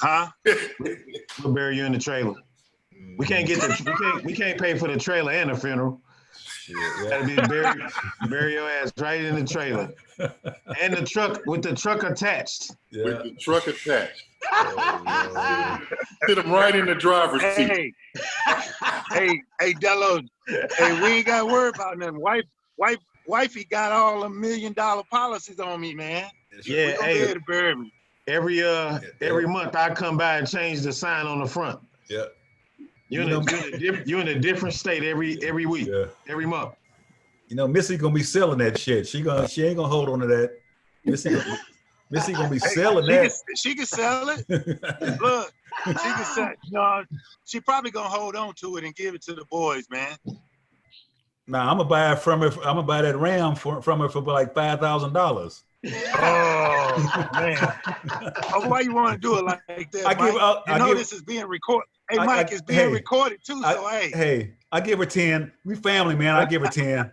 Huh? We'll bury you in the trailer. We can't get we can't pay for the trailer and the funeral. Shit, yeah. Gotta be bury your ass right in the trailer. And the truck with the truck attached. Yeah. With the truck attached. Oh, Sit him right in the driver's seat. Hey, Delos. Hey, we ain't got to worry about nothing. Wifey got all the $1 million policies on me, man. Yeah, We gonna be able to bury me. Every month I come by and change the sign on the front. yeah. You're in a different state every week, Yeah. every month. You know, Missy gonna be selling that shit. She ain't gonna hold on to that. Missy gonna be selling that. She can sell it. Look, she can sell it. No, she probably gonna hold on to it and give it to the boys, man. Nah, I'm gonna buy it from her. I'm gonna buy that Ram from her for like $5,000. Oh man! Oh, why you want to do it like that, Mike? This is being recorded. Hey, Mike, it's being recorded too. So hey, I give her 10. We family, man. I give her 10.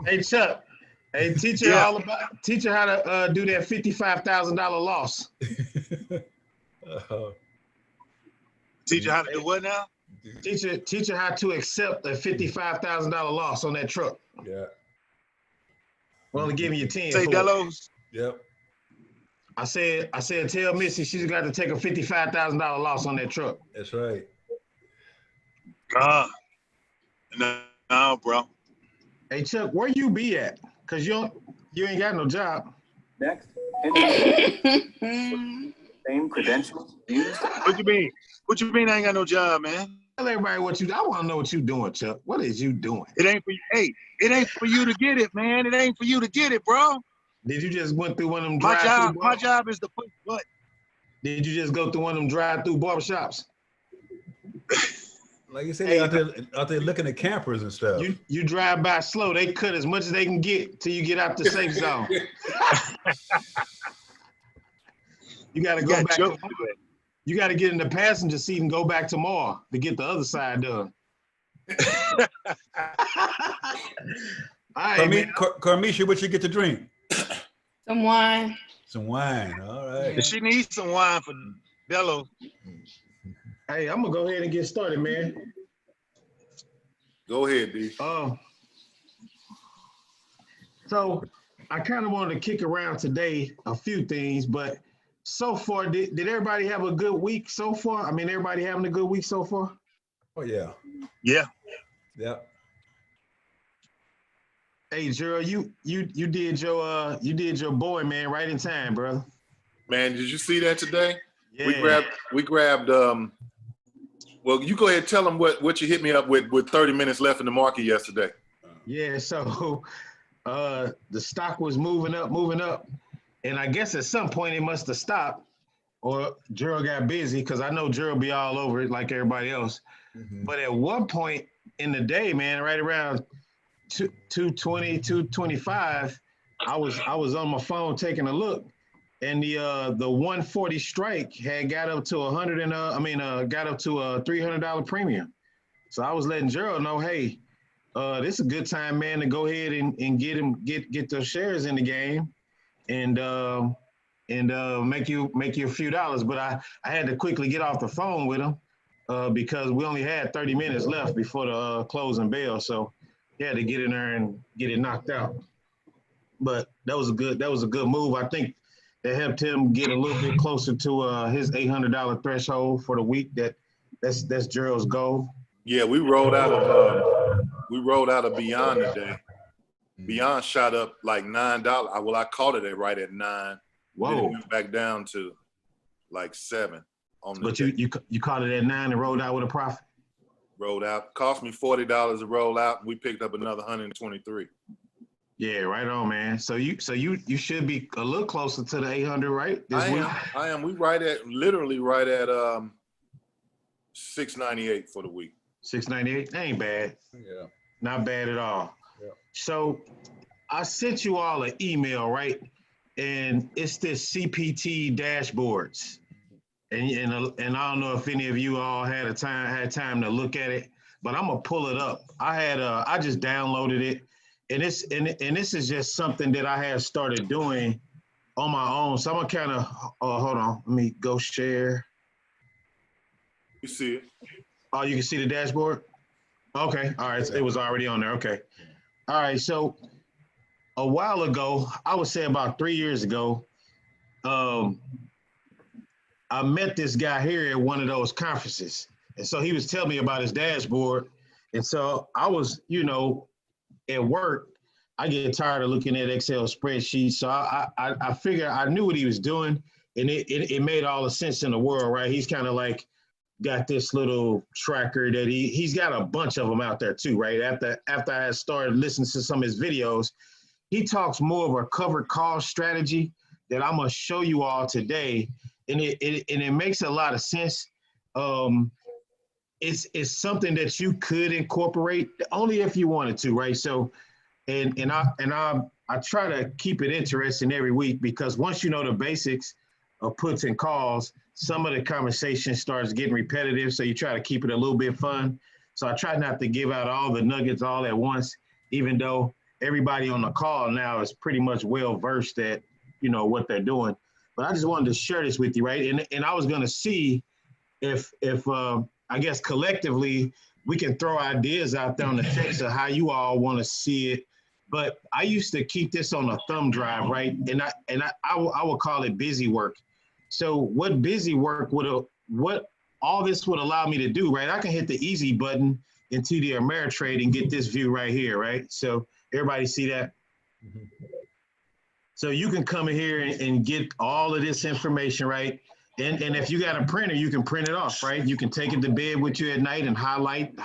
Hey Chuck, hey teach her how to do that $55,000 loss. Teach her how to do what now? Teach her how to accept a $55,000 loss on that truck. Yeah. Well, give me your 10. Say Delos. Yep. I said, tell Missy she's got to take a $55,000 loss on that truck. That's right. No, bro. Hey Chuck, where you be at? Cause you ain't got no job. Next. Same credentials used. What you mean? What you mean I ain't got no job, man? Tell everybody what you do. I want to know what you doing, Chuck. What is you doing? It ain't for you. Hey, it ain't for you to get it, man. It ain't for you to get it, bro. Did you just went through one of them my job is to put what? Did you just go through one of them drive-through barbershops? Like you said, out there looking at campers and stuff. You drive by slow. They cut as much as they can get till you get out the safe zone. You got to go back. You got to get in the passenger seat and go back tomorrow to get the other side done. All right, Carmisha, what you get to drink? Some wine. Some wine. All right. She needs some wine for Bello. Hey, I'm gonna go ahead and get started, man. Go ahead, D. So I kind of wanted to kick around today a few things, but so far, did everybody have a good week so far? I mean, everybody having a good week so far? Oh yeah. Yeah. Yep. Hey, Gerald, you did your boy, man, right in time, brother. Man, did you see that today? Yeah. We grabbed well, you go ahead and tell them what you hit me up with 30 minutes left in the market yesterday. Yeah, so the stock was moving up, and I guess at some point it must have stopped, or Gerald got busy, because I know Gerald be all over it like everybody else. Mm-hmm. But at one point in the day, man, right around 220, 225, I was on my phone taking a look, and the 140 strike had got up to got up to a $300 premium. So I was letting Gerald know, hey, this is a good time, man, to go ahead and get those shares in the game, and make you a few dollars. But I had to quickly get off the phone with him because we only had 30 minutes left before the closing bell, so he had to get in there and get it knocked out. But that was a good move. I think that helped him get a little bit closer to his $800 threshold for the week. That's Gerald's goal. Yeah, we rolled out of Beyond today. Beyond shot up like $9. Well, I caught it right at 9. Whoa! Then it went back down to like 7 on the. But you caught it at 9 and rolled out with a profit. Rolled out. Cost me $40 to roll out. We picked up another 123. Yeah, right on, man. So you should be a little closer to the 800, right? This week? I am. We literally right at 698 for the week. 698. That ain't bad. Yeah. Not bad at all. Yeah. So I sent you all an email, right? And it's this CPT dashboards. And I don't know if any of you all had time to look at it, but I'm gonna pull it up. I just downloaded it, and this is just something that I have started doing on my own. So I'm gonna kind of, hold on, let me go share. You see it. Oh, you can see the dashboard? Okay, all right, it was already on there, okay. All right, so a while ago, I would say about 3 years ago, I met this guy here at one of those conferences. And so he was telling me about his dashboard. And so I was, at work, I get tired of looking at Excel spreadsheets. So I figured I knew what he was doing, and it made all the sense in the world, right? He's kind of like got this little tracker that he's got a bunch of them out there too, right? After I started listening to some of his videos, he talks more of a covered cost strategy that I'm gonna show you all today, and it makes a lot of sense. It's something that you could incorporate only if you wanted to, right? So, and I try to keep it interesting every week, because once you know the basics of puts and calls, some of the conversation starts getting repetitive. So you try to keep it a little bit fun. So I try not to give out all the nuggets all at once, even though everybody on the call now is pretty much well versed at what they're doing. But I just wanted to share this with you, right? And I was going to see if I guess collectively we can throw ideas out there on the text of how you all want to see it. But I used to keep this on a thumb drive, right? And I would call it busy work. So what busy work what all this would allow me to do, right? I can hit the easy button in TD Ameritrade and get this view right here, right? So everybody see that? Mm-hmm. So you can come in here and get all of this information, right? And if you got a printer, you can print it off, right? You can take it to bed with you at night and highlight,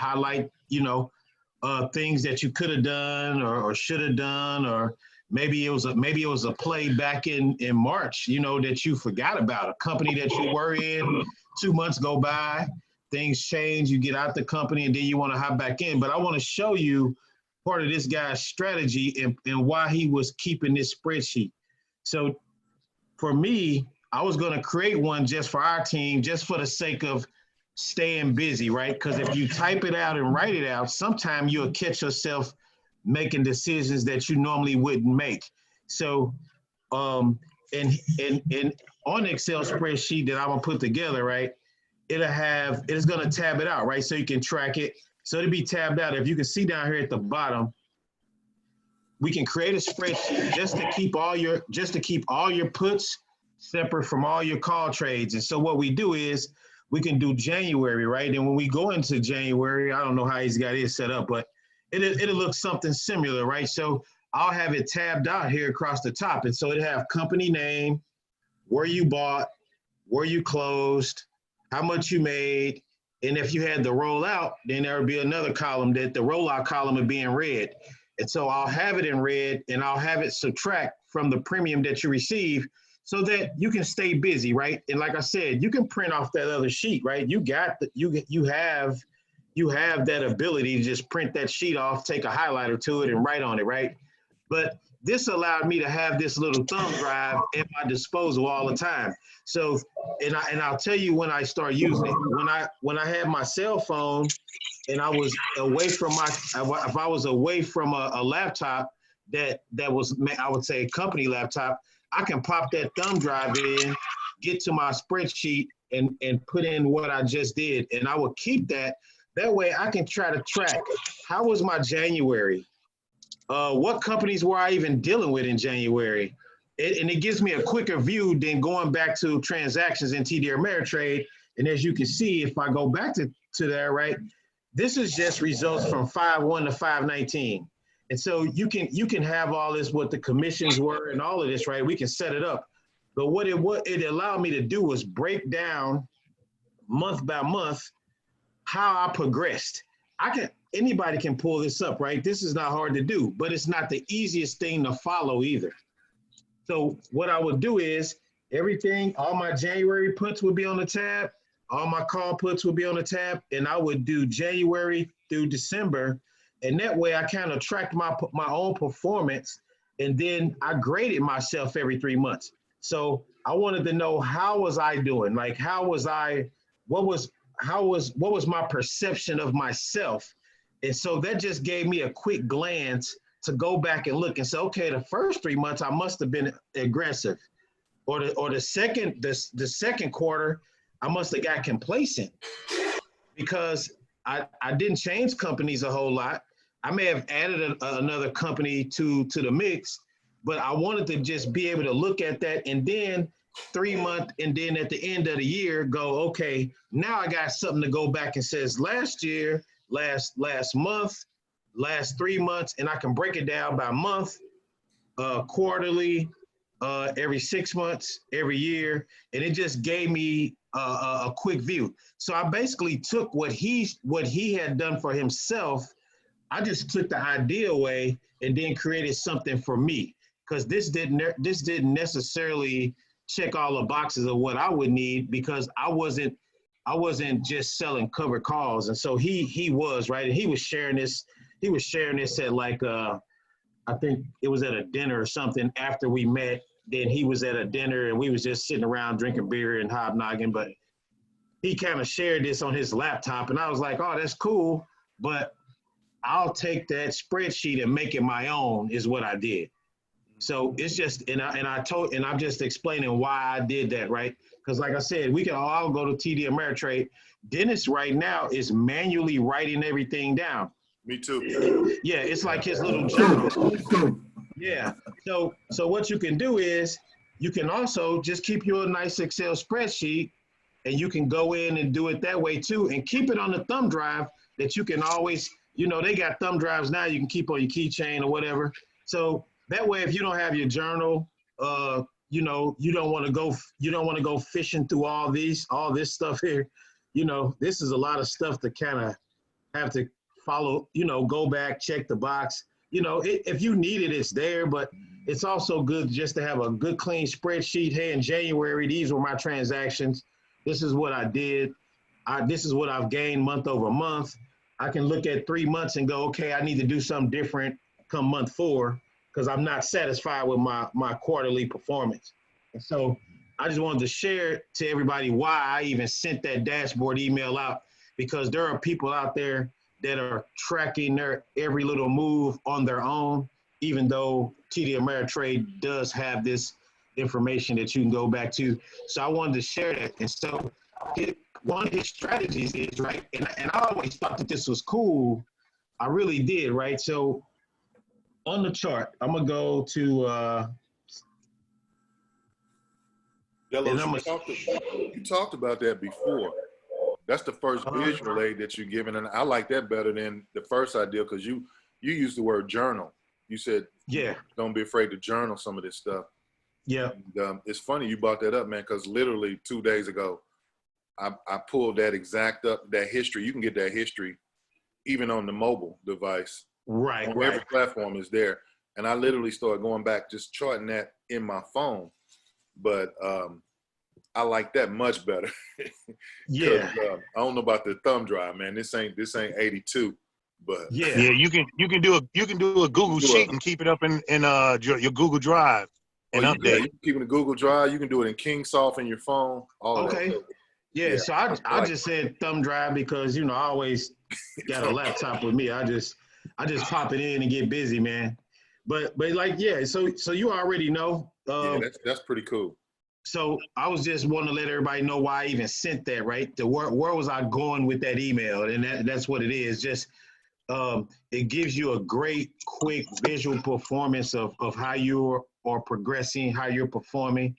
things that you could have done or should have done, or maybe it was a play back in March, that you forgot about, a company that you were in. 2 months go by, things change, you get out the company, and then you want to hop back in. But I want to show you part of this guy's strategy and why he was keeping this spreadsheet. So for me, I was going to create one just for our team, just for the sake of staying busy, right? Because if you type it out and write it out, sometimes you'll catch yourself making decisions that you normally wouldn't make. So, and on the Excel spreadsheet that I'm gonna put together, right, it's gonna tab it out, right? So you can track it. So it'll be tabbed out. If you can see down here at the bottom, we can create a spreadsheet just to keep all your puts separate from all your call trades. And so what we do is we can do January, right? And when we go into January, I don't know how he's got it set up, but it'll look something similar, right? So I'll have it tabbed out here across the top. And so it'll have company name, where you bought, where you closed, how much you made. And if you had the rollout, then there would be another column that the rollout column would be in red. And so I'll have it in red, and I'll have it subtract from the premium that you receive, so that you can stay busy, right? And like I said, you can print off that other sheet, right? You have that ability to just print that sheet off, take a highlighter to it, and write on it, right? But this allowed me to have this little thumb drive at my disposal all the time. So, and I'll tell you when I start using it. When I had my cell phone and I was away from if I was away from a laptop that was, I would say, a company laptop, I can pop that thumb drive in, get to my spreadsheet, and put in what I just did. And I will keep that. That way I can try to track, how was my January? What companies were I even dealing with in January? And it gives me a quicker view than going back to transactions in TD Ameritrade. And as you can see, if I go back to there, right, this is just results from 5/1 to 5/19. And so you can have all this, what the commissions were and all of this, right? We can set it up. But what it allowed me to do was break down month by month how I progressed. Anybody can pull this up, right? This is not hard to do, but it's not the easiest thing to follow either. So what I would do is all my January puts would be on the tab, all my call puts would be on the tab, and I would do January through December. And that way I kind of tracked my own performance, and then I graded myself every 3 months. So I wanted to know, how was I doing? Like, what was my perception of myself? And so that just gave me a quick glance to go back and look and say, okay, the first 3 months I must have been aggressive. or the second quarter, I must have got complacent because I didn't change companies a whole lot. I may have added another company to the mix, but I wanted to just be able to look at that and then 3 month, and then at the end of the year go, okay, now I got something to go back and says last year, last month, last 3 months, and I can break it down by month, quarterly, every 6 months, every year, and it just gave me a quick view. So I basically took what he had done for himself. I just took the idea away and then created something for me, because this didn't necessarily check all the boxes of what I would need, because I wasn't just selling covered calls. And so he was, right, and he was sharing this at like I think it was at a dinner or something after we met. Then he was at a dinner and we was just sitting around drinking beer and hobnogging, but he kind of shared this on his laptop and I was like, oh, that's cool, but I'll take that spreadsheet and make it my own is what I did. So it's just, and I'm just explaining why I did that, right? Because like I said, we can all go to TD Ameritrade. Dennis right now is manually writing everything down. Me too. Yeah, it's like his little journal. Yeah. So what you can do is you can also just keep your nice Excel spreadsheet and you can go in and do it that way too and keep it on the thumb drive that you can always, they got thumb drives now you can keep on your keychain or whatever. So that way, if you don't have your journal, you don't want to go fishing through all this stuff here. This is a lot of stuff to kind of have to follow, go back, check the box. If you need it, it's there, but it's also good just to have a good, clean spreadsheet. Hey, in January, these were my transactions. This is what I did. This is what I've gained month over month. I can look at 3 months and go, okay, I need to do something different come month 4 because I'm not satisfied with my quarterly performance. And so I just wanted to share to everybody why I even sent that dashboard email out, because there are people out there that are tracking their every little move on their own, even though TD Ameritrade does have this information that you can go back to. So I wanted to share that. And so one of his strategies is, right, and I always thought that this was cool. I really did, right? So on the chart, I'm going to go to You talked about that before. That's the first visual aid that you're giving, and I like that better than the first idea because you used the word journal. You said, yeah, don't be afraid to journal some of this stuff. Yeah. And, it's funny you brought that up, man, because literally 2 days ago, I pulled that that history. You can get that history even on the mobile device. Right. Every platform is there. And I literally started going back, just charting that in my phone. But I like that much better. Yeah. I don't know about the thumb drive, man. This ain't 82, but yeah, you can do a Google Sheet and keep it up in your Google Drive and update. Yeah, you can keep it in Google Drive. You can do it in Kingsoft in your phone. Okay. Yeah. So I just said thumb drive because I always got a laptop with me. I just pop it in and get busy, man. But like, yeah. So you already know. Yeah, that's pretty cool. So I was just wanting to let everybody know why I even sent that, right? Where was I going with that email? And that's what it is. Just it gives you a great, quick visual performance of how you are progressing, how you're performing.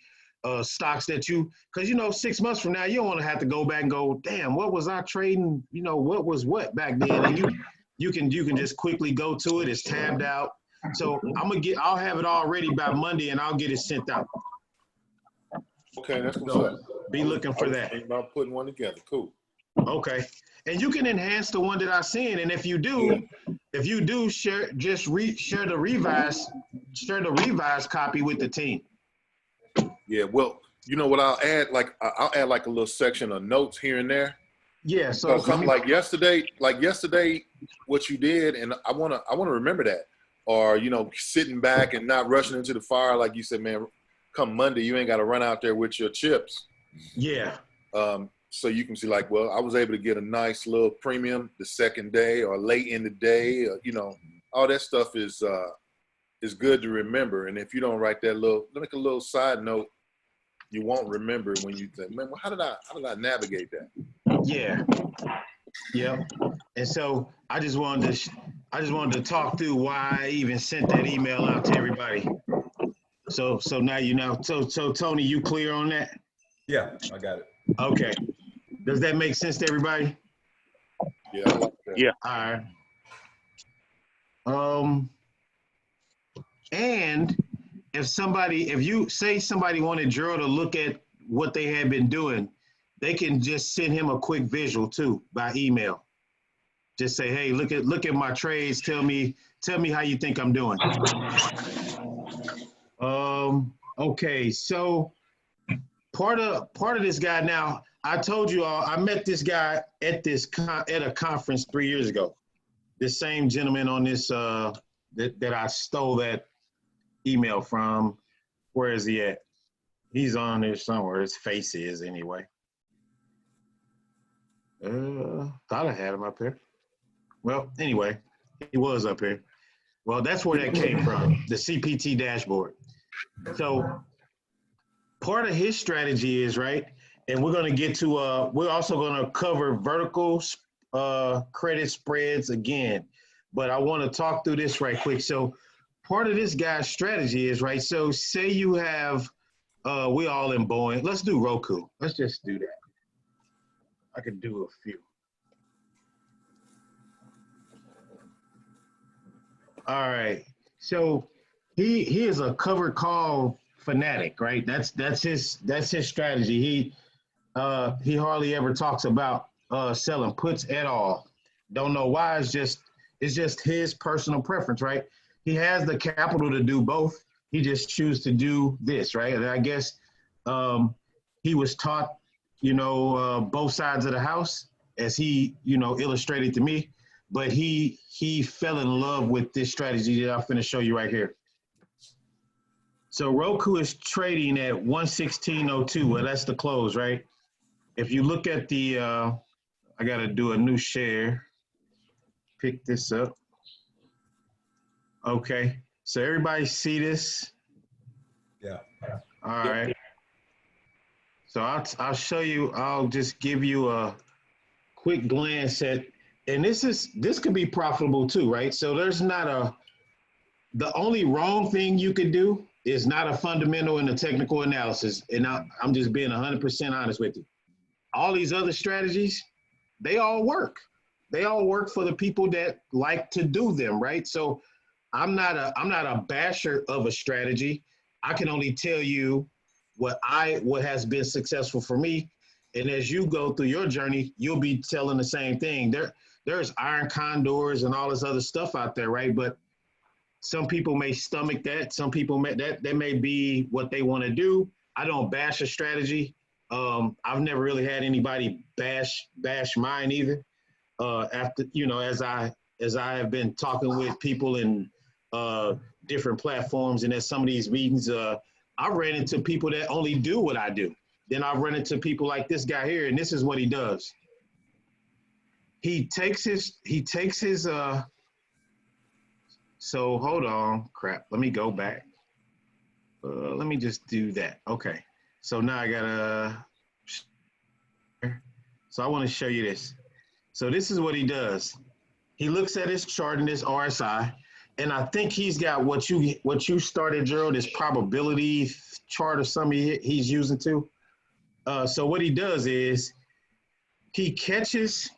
Stocks that because 6 months from now, you don't want to have to go back and go, damn, what was I trading? What was what back then? And you can just quickly go to it. It's tabbed out. So I'll have it all ready by Monday and I'll get it sent out. Okay, that's what's up. Be looking for that. About putting one together. Cool. Okay. And you can enhance the one that I sent. And if you do share the revised copy with the team. Yeah, well, you know what I'll add? I'll add like a little section of notes here and there. Yeah. So something like yesterday, what you did, and I wanna remember that. Or, sitting back and not rushing into the fire, like you said, man, come Monday, you ain't got to run out there with your chips. Yeah. So you can see like, well, I was able to get a nice little premium the second day or late in the day, all that stuff is good to remember. And if you don't write that make a little side note you won't remember when you think, man, how did I navigate that? Yeah. Yep. And so I just wanted to talk through why I even sent that email out to everybody. So now you know. So Tony, you clear on that? Yeah, I got it. Okay. Does that make sense to everybody? Yeah, I like that. Yeah. All right. And if you say somebody wanted Gerald to look at what they had been doing, they can just send him a quick visual too by email. Just say, hey, look at my trades. Tell me how you think I'm doing. Okay, so part of this guy now, I told you all, I met this guy at a conference 3 years ago. This same gentleman on this that I stole that email from. Where is he at? He's on there somewhere. His face is anyway. Thought I had him up here. Well, anyway, he was up here. Well, that's where that came from, the CPT dashboard. So part of his strategy is, right, and we're going to get to, we're also going to cover vertical credit spreads again. But I want to talk through this right quick. So part of this guy's strategy is, right, so say you have, we all in Boeing. Let's do Roku. Let's just do that. I could do a few. All right. So he is a covered call fanatic, right? That's his strategy. He hardly ever talks about selling puts at all. Don't know why. It's just his personal preference, right? He has the capital to do both. He just chooses to do this, right? And I guess he was taught, both sides of the house, as he, illustrated to me. But he fell in love with this strategy that I'm going to show you right here. So Roku is trading at 116.02. Well, that's the close, right? If you look at the, I got to do a new share. Pick this up. Okay. So everybody see this? Yeah. All right. So I'll show you. I'll just give you a quick glance at. And this could be profitable too, right? So there's not the only wrong thing you could do is not a fundamental and a technical analysis. And I'm just being 100% honest with you. All these other strategies, they all work. They all work for the people that like to do them, right? So I'm not a basher of a strategy. I can only tell you what has been successful for me. And as you go through your journey, you'll be telling the same thing. There's iron condors and all this other stuff out there, right? But some people may stomach that. Some people that may be what they want to do. I don't bash a strategy. I've never really had anybody bash mine either. After as I have been talking with people in different platforms and at some of these meetings, I ran into people that only do what I do. Then I run into people like this guy here, and this is what he does. He takes his so hold on, crap. Let me go back. Let me just do that. Okay. So now I gotta, so I want to show you this. So this is what he does. He looks at his chart in this RSI, and I think he's got what you started, Gerald, this probability chart or something he's using too. So what he does is he catches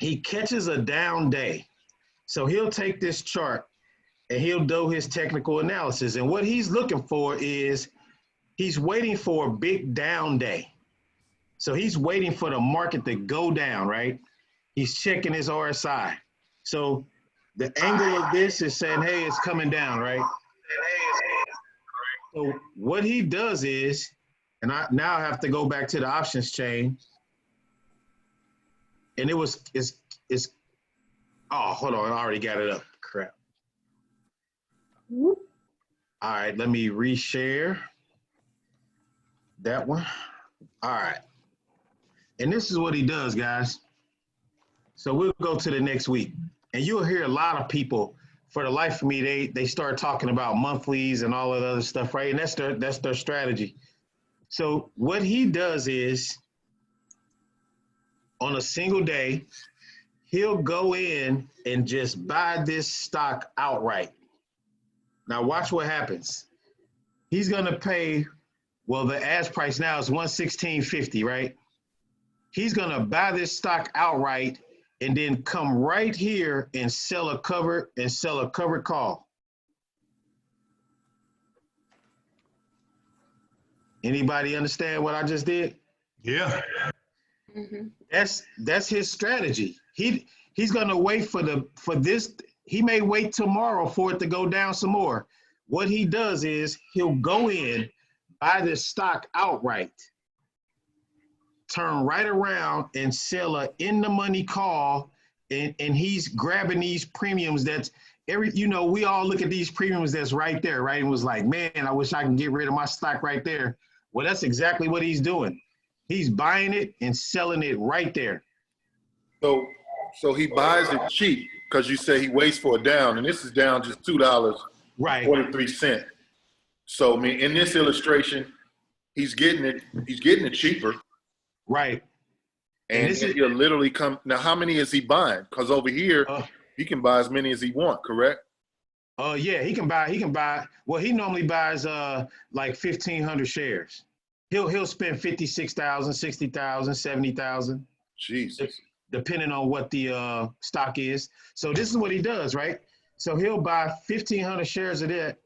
a down day. So he'll take this chart and he'll do his technical analysis. And what he's looking for is he's waiting for a big down day. So he's waiting for the market to go down, right? He's checking his RSI. So the angle of this is saying, hey, it's coming down, right? So what he does is, and I now have to go back to the options chain. And it's oh, hold on, I already got it up. Crap. All right, let me reshare that one. All right. And this is what he does, guys. So we'll go to the next week. And you'll hear a lot of people, for the life of me, they start talking about monthlies and all of the other stuff, right? And that's their strategy. So what he does is, on a single day, he'll go in and just buy this stock outright. Now watch what happens. He's gonna pay, well, the ask price now is $116.50, right? He's gonna buy this stock outright and then come right here and sell a covered call. Anybody understand what I just did? Yeah. Mhm. That's his strategy. He's gonna wait for this. He may wait tomorrow for it to go down some more. What he does is he'll go in, buy this stock outright, turn right around and sell a in the money call, and he's grabbing these premiums that's we all look at these premiums that's right there, right? And was like, man, I wish I can get rid of my stock right there. Well, that's exactly what he's doing. He's buying it and selling it right there. So he buys it cheap because you say he waits for a down, and this is down just $2.43. So I mean, in this illustration, he's getting it cheaper. Right. And he'll literally come. Now, how many is he buying? Because over here, he can buy as many as he wants, correct? Yeah, he can buy. Well, he normally buys like 1,500 shares. He'll spend 56,000, 60,000, 70,000. Jesus. Depending on what the stock is. So this is what he does, right? So he'll buy 1,500 shares of that,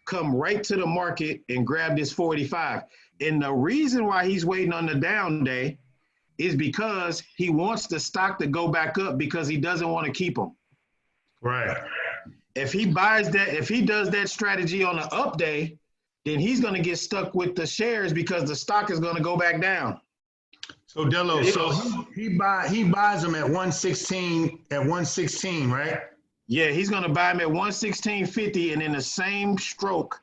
come right to the market and grab this 485. And the reason why he's waiting on the down day is because he wants the stock to go back up because he doesn't want to keep them. Right. If he buys that, if he does that strategy on the up day, then he's going to get stuck with the shares because the stock is going to go back down. So Dello, he buys them at 116, right? Yeah, he's going to buy them at 116.50 and in the same stroke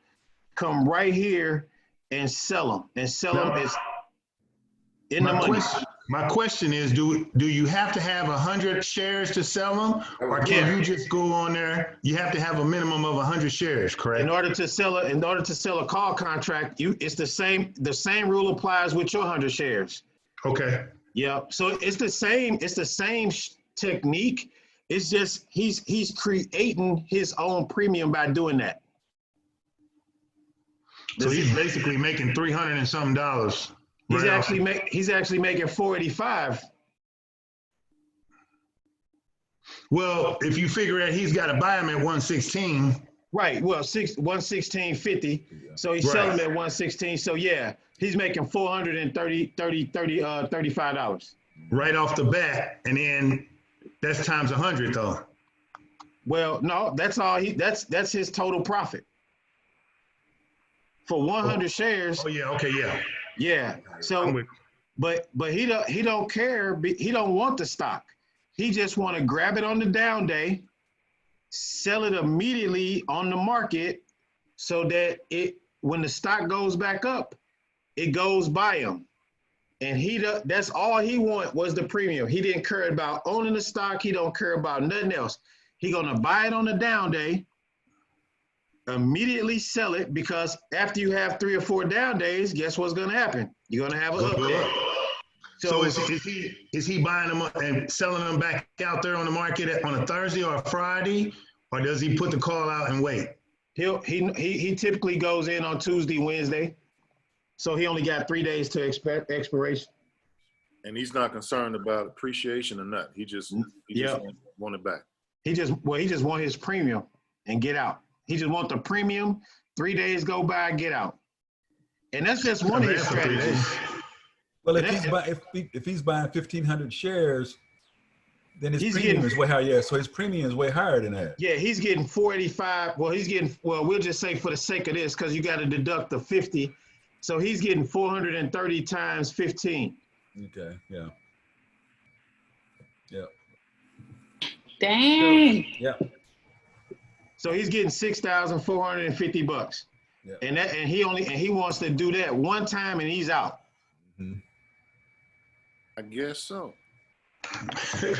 come right here and sell them as in the money. My question is, do you have to have 100 shares to sell them, or can you just go on there? You have to have a minimum of 100 shares, correct? In order to sell a call contract, it's the same rule applies with your 100 shares. Okay. Yeah. So it's the same technique. It's just he's creating his own premium by doing that. So he's basically making $300 and something dollars. He's actually making 485. Well, if you figure out he's got to buy them at 116. Right. Well, 116.50. So he's selling them at 116. So yeah, he's making $435. Right off the bat, and then that's times 100 though. Well, no, that's all that's his total profit. For 100 shares. Oh yeah, okay, yeah. Yeah. So but he don't care, he don't want the stock. He just want to grab it on the down day, sell it immediately on the market so that when the stock goes back up, it goes by him. And that's all he want was the premium. He didn't care about owning the stock. He don't care about nothing else. He gonna buy it on the down day, immediately sell it, because after you have 3 or 4 down days, guess what's gonna happen? You're gonna have an up day. So is he buying them up and selling them back out there on the market on a Thursday or a Friday, or does he put the call out and wait? He typically goes in on Tuesday, Wednesday. So he only got 3 days to expiration. And he's not concerned about appreciation or nothing. He just want it back. He just want his premium and get out. He just want the premium. 3 days go by, get out. And that's just one of his strategies. Well, if he's buying 1,500 shares, then his premium is way higher. Yeah, so his premium is way higher than that. Yeah, he's getting 485. Well, we'll just say for the sake of this, because you got to deduct the 50. So he's getting 430 times 15. Okay, yeah. Yeah. Dang. Yeah. So he's getting $6,450. Yeah. And he wants to do that one time and he's out. Mm-hmm. I guess so.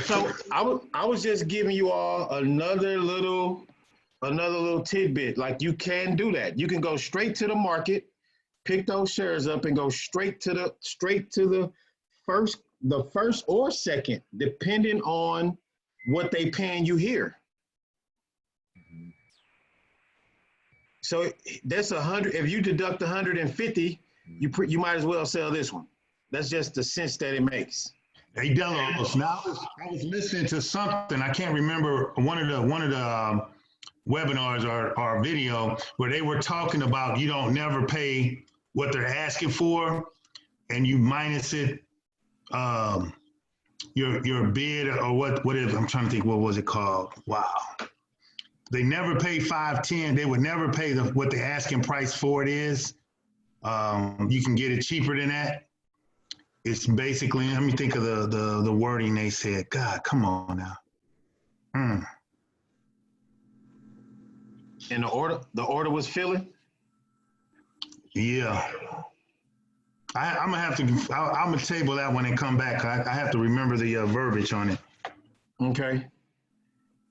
So I was just giving you all another little tidbit. Like, you can do that. You can go straight to the market, pick those shares up and go straight to the first or second, depending on what they paying you here. So that's 100. If you deduct 150, you might as well sell this one. That's just the sense that it makes. Hey, Delos, now I was listening to something. I can't remember one of the webinars or video where they were talking about you don't never pay what they're asking for, and you minus it, your bid or what is, I'm trying to think, what was it called? Wow. They never pay 510. They would never pay what the asking price for it is. You can get it cheaper than that. It's basically, let me think of the wording they said. God, come on now. And the order was filling? Yeah. I'm gonna table that when they come back. I have to remember the verbiage on it. Okay.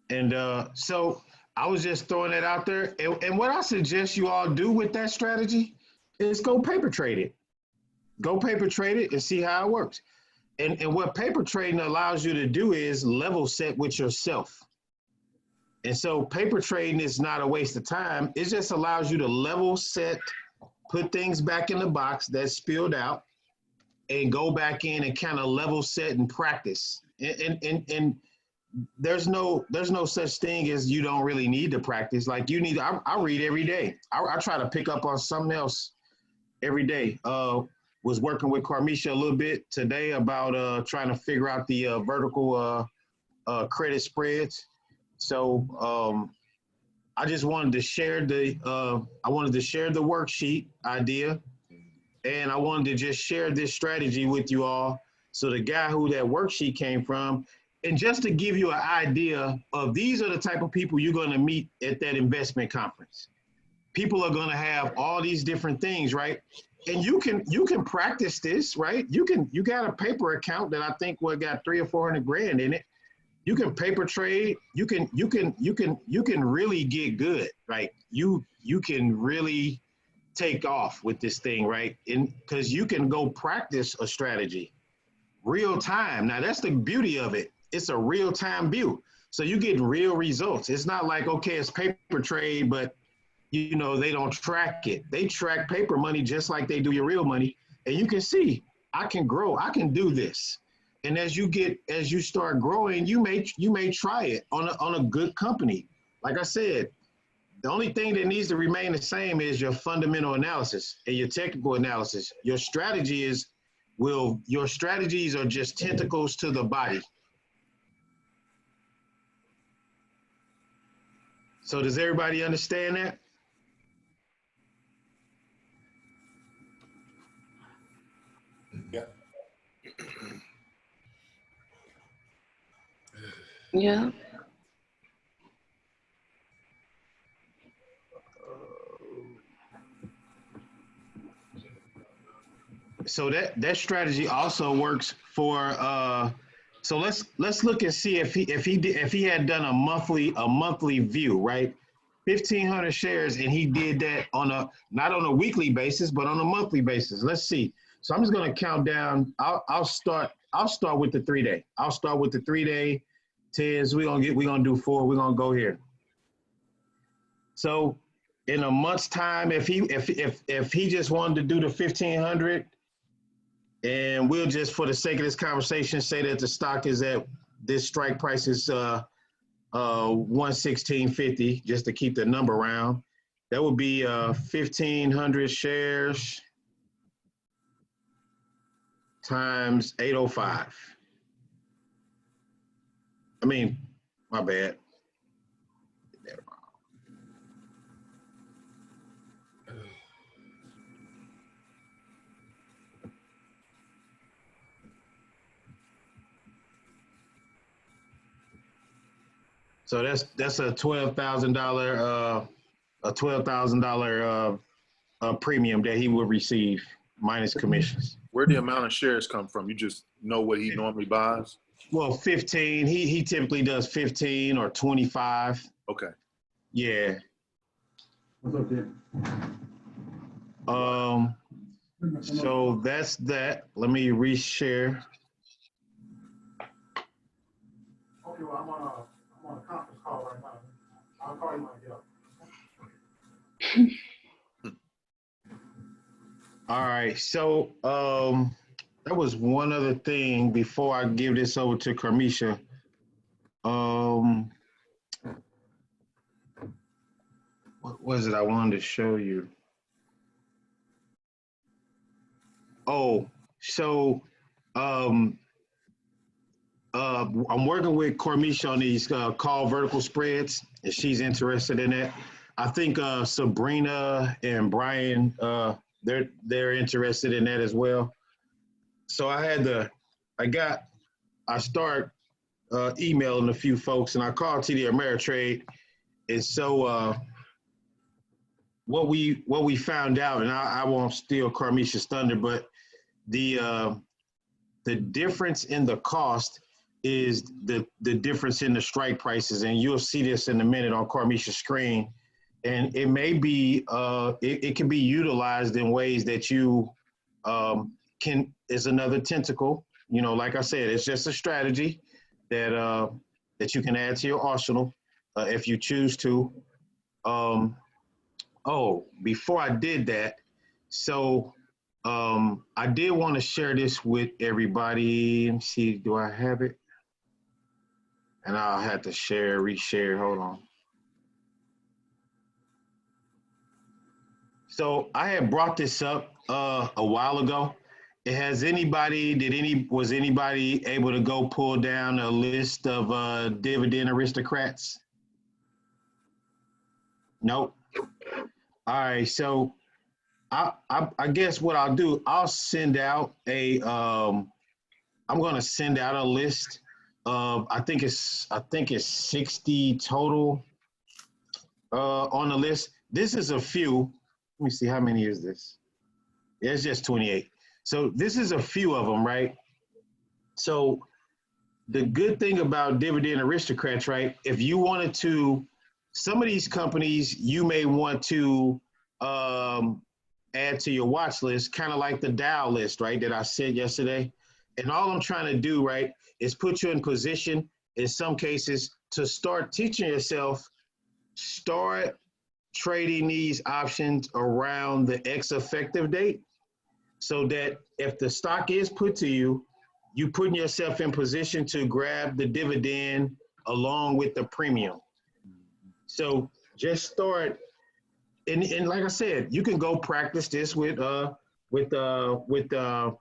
And so I was just throwing that out there. And what I suggest you all do with that strategy is go paper trade it. Go paper trade it and see how it works. And what paper trading allows you to do is level set with yourself. And so paper trading is not a waste of time. It just allows you to level set, put things back in the box that's spilled out, and go back in and kind of level set and practice. And there's no such thing as you don't really need to practice. Like you need, I read every day. I try to pick up on something else every day. Was working with Carmisha a little bit today about trying to figure out the vertical credit spreads. So I just wanted to share the worksheet idea, and I wanted to just share this strategy with you all. So the guy who that worksheet came from, and just to give you an idea of these are the type of people you're going to meet at that investment conference. People are going to have all these different things, right? And you can practice this, right? You got a paper account that I think got 300 or 400 grand in it. You can paper trade. You can really get good, right? You can really take off with this thing, right? And because you can go practice a strategy real time. Now that's the beauty of it. It's a real time view. So you get real results. It's not like, okay, it's paper trade, but you know, they don't track it. They track paper money just like they do your real money. And you can see, I can grow, I can do this. And as you start growing, you may try it on a good company. Like I said, the only thing that needs to remain the same is your fundamental analysis and your technical analysis. Your strategies are just tentacles to the body. So does everybody understand that? Yeah. Yeah. So that strategy also works for so let's look and see if he had done a monthly view, right? 1,500 shares, and he did that not on a weekly basis, but on a monthly basis. Let's see. So I'm just gonna count down. I'll start with the 3-day. I'll start with the 3-day. 10s. We're gonna do 4. We're gonna go here. So in a month's time, if he just wanted to do the 1,500, and we'll just, for the sake of this conversation, say that the stock is at this strike price is 116.50, just to keep the number round. That would be 1,500 shares times 805. I mean, my bad. So that's a $12,000 premium that he would receive minus commissions. Where the amount of shares come from? You just know what he normally buys? Well, 15. He typically does 15 or 25. Okay. Yeah. What's up, Dan? So that's that. Let me reshare. Okay, well, I'm on a conference call right now. I'll call you when I get up. All right. So that was one other thing before I give this over to Carmisha. What was it I wanted to show you? Oh, so I'm working with Cormisha on these call vertical spreads, and she's interested in it. I think Sabrina and Brian, they're interested in that as well. So I start emailing a few folks, and I called TD Ameritrade, and so what we found out, and I won't steal Carmisha's thunder, but the difference in the cost is the difference in the strike prices, and you'll see this in a minute on Carmisha's screen. And it may be it can be utilized in ways that you can is another tentacle. You know, like I said, it's just a strategy that that you can add to your arsenal if you choose to. Oh, before I did that, so I did want to share this with everybody. Let me see, do I have it? And I'll have to reshare. Hold on. So I had brought this up a while ago. Was anybody able to go pull down a list of dividend aristocrats? Nope. All right, so I guess what I'll do, I'll send out I'm gonna send out a list of I think it's 60 total on the list. This is a few. Let me see, how many is this? Yeah, it's just 28. So this is a few of them, right? So the good thing about dividend aristocrats, right? If you wanted to, some of these companies you may want to add to your watch list, kind of like the Dow list, right, that I said yesterday. And all I'm trying to do, right, is put you in position, in some cases, to start teaching yourself, start trading these options around the X effective date, so that if the stock is put to you, you putting yourself in position to grab the dividend along with the premium. So just start, and like I said, you can go practice this with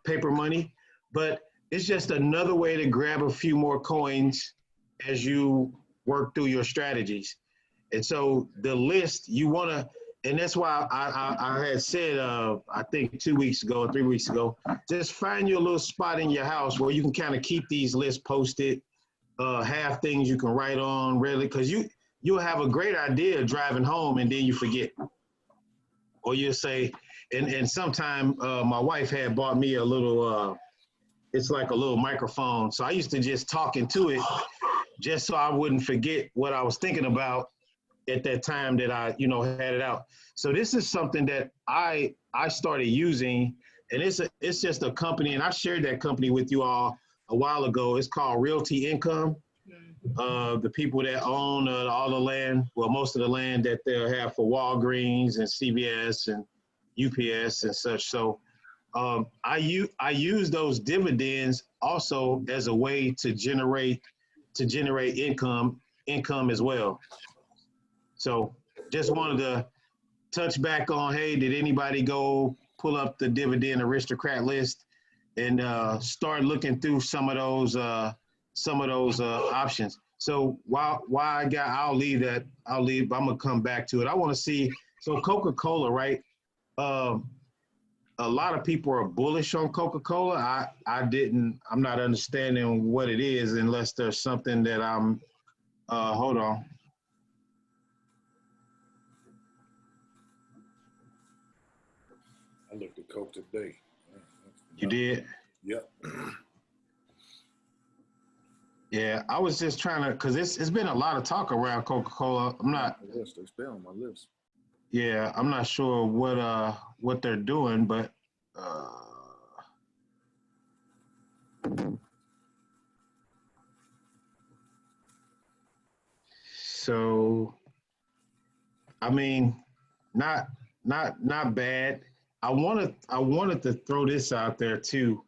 paper money, but it's just another way to grab a few more coins as you work through your strategies. And so the list you want to, and that's why I had said, I think 2 weeks ago or 3 weeks ago, just find you a little spot in your house where you can kind of keep these lists posted, have things you can write on really, because you'll have a great idea driving home and then you forget. Or you'll say, and sometime my wife had bought me a little, it's like a little microphone. So I used to just talk into it just so I wouldn't forget what I was thinking about at that time that I, had it out. So this is something that I started using, and it's just a company, and I shared that company with you all a while ago. It's called Realty Income. The people that own all the land, well, most of the land that they'll have for Walgreens and CVS and UPS and such. So I use those dividends also as a way to generate income as well. So just wanted to touch back on, hey, did anybody go pull up the dividend aristocrat list and start looking through some of those options? So I'll leave, but I'm gonna come back to it. I want to see, so Coca-Cola, right? A lot of people are bullish on Coca-Cola. I'm not understanding what it is unless there's something that I'm, hold on. I looked at Coke today. You did? Yep. Yeah, I was just trying to, because it's been a lot of talk around Coca-Cola. I'm not. They stay on my list. Yeah, I'm not sure what they're doing, but So, I mean, not bad. I wanted to throw this out there too.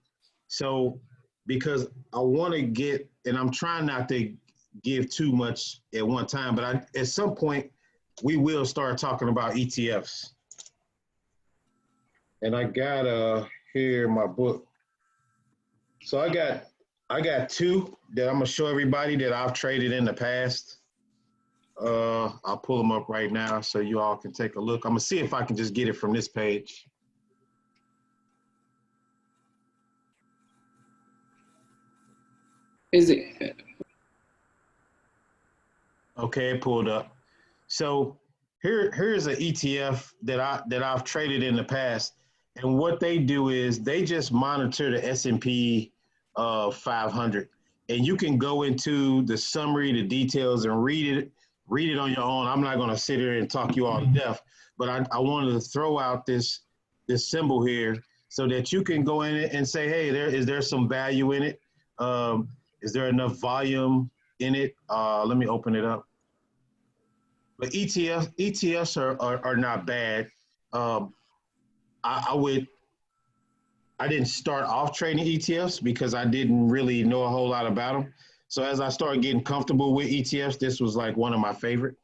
So, because I want to get, and I'm trying not to give too much at one time, but at some point we will start talking about ETFs. And I got here my book. So I got two that I'm gonna show everybody that I've traded in the past. I'll pull them up right now so you all can take a look. I'm gonna see if I can just get it from this page. Is it? Okay, it pulled up. So here's an ETF that I've traded in the past, and what they do is they just monitor the S&P 500, and you can go into the summary, the details, and read it on your own. I'm not going to sit here and talk you all to death, but I wanted to throw out this symbol here so that you can go in it and say, hey, is there some value in it? Is there enough volume in it? Let me open it up. But ETFs are not bad. I didn't start off trading ETFs because I didn't really know a whole lot about them. So as I started getting comfortable with ETFs, this was like one of my favorite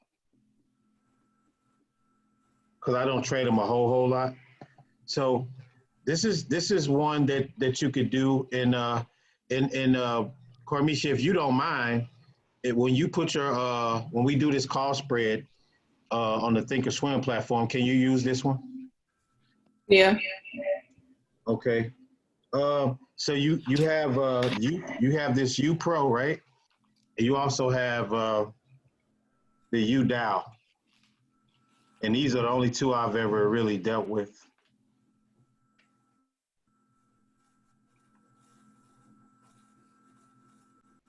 because I don't trade them a whole lot. So this is one that you could do. And Carmisha, if you don't mind, when you put your when we do this call spread on the Thinkorswim platform, can you use this one? Yeah. Okay. So you have you have this U Pro, right? And you also have the U Dow, and these are the only two I've ever really dealt with.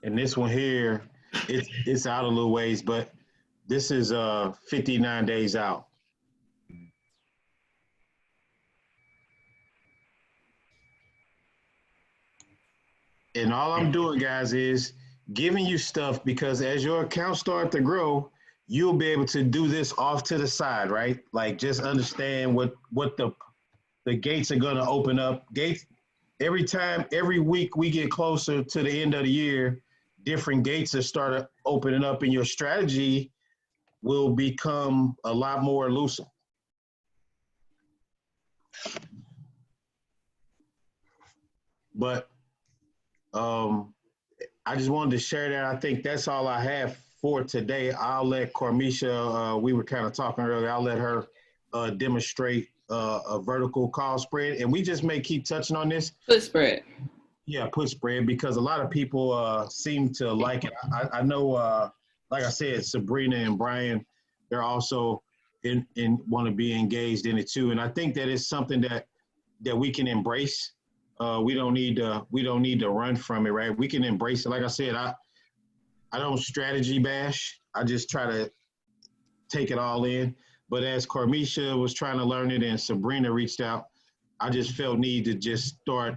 And this one here, it's out a little ways, but this is 59 days out. And all I'm doing, guys, is giving you stuff because as your accounts start to grow, you'll be able to do this off to the side, right? Like just understand what the gates are going to open up. Gates every week we get closer to the end of the year, different gates are started opening up, and your strategy will become a lot more elusive. But I just wanted to share that. I think that's all I have for today. I'll let Carmisha, we were kind of talking earlier, I'll let her demonstrate a vertical call spread. And we just may keep touching on this. Put spread. Yeah, put spread, because a lot of people seem to like it. I know, like I said, Sabrina and Brian, they're also in want to be engaged in it too. And I think that is something that we can embrace. We don't need to run from it, right? We can embrace it. Like I said, I don't strategy bash. I just try to take it all in. But as Carmisha was trying to learn it and Sabrina reached out, I just felt need to just start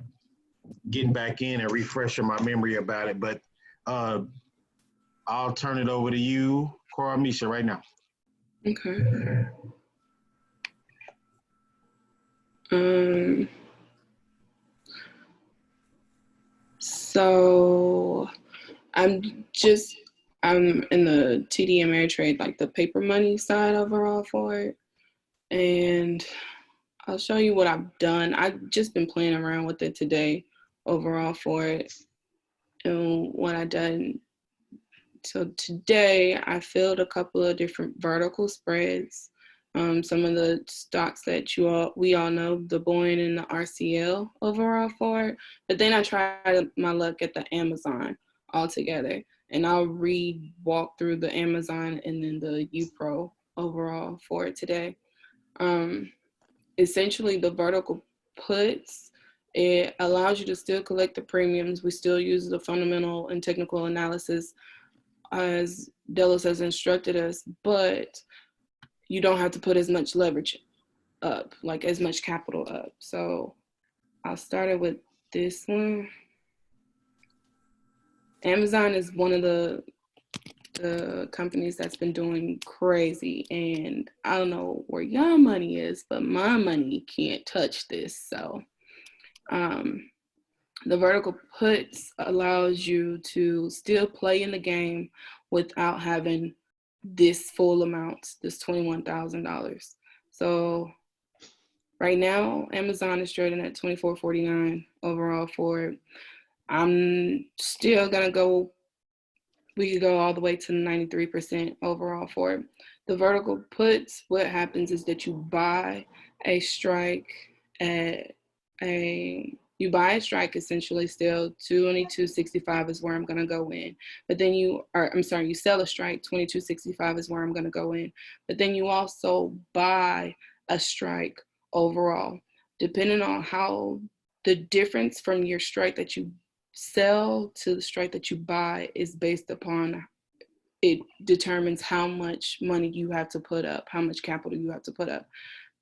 getting back in and refreshing my memory about it. But I'll turn it over to you, Carmisha, right now. Okay. So I'm in the TD Ameritrade, like the paper money side overall for it. And I'll show you what I've done. I've just been playing around with it today overall for it and what I've done. So today I filled a couple of different vertical spreads. Some of the stocks that we all know, the Boeing and the RCL overall for it. But then I tried my luck at the Amazon altogether. And I'll walk through the Amazon and then the UPRO overall for it today. Essentially, the vertical puts, it allows you to still collect the premiums. We still use the fundamental and technical analysis as Delos has instructed us, but you don't have to put as much leverage up, like as much capital up. So I started with this one. Amazon is one of the companies that's been doing crazy, and I don't know where your money is, but my money can't touch this. So the vertical puts allows you to still play in the game without having this full amount, this $21,000. So right now, Amazon is trading at $24.49 overall for it. I'm still gonna go. We could go all the way to 93% overall for it. The vertical puts, what happens is that you buy a strike at you buy a strike essentially still 22.65 is where I'm gonna go in. But then you sell a strike, 22.65 is where I'm gonna go in. But then you also buy a strike overall. Depending on how the difference from your strike that you sell to the strike that you buy is based upon, it determines how much money you have to put up, how much capital you have to put up.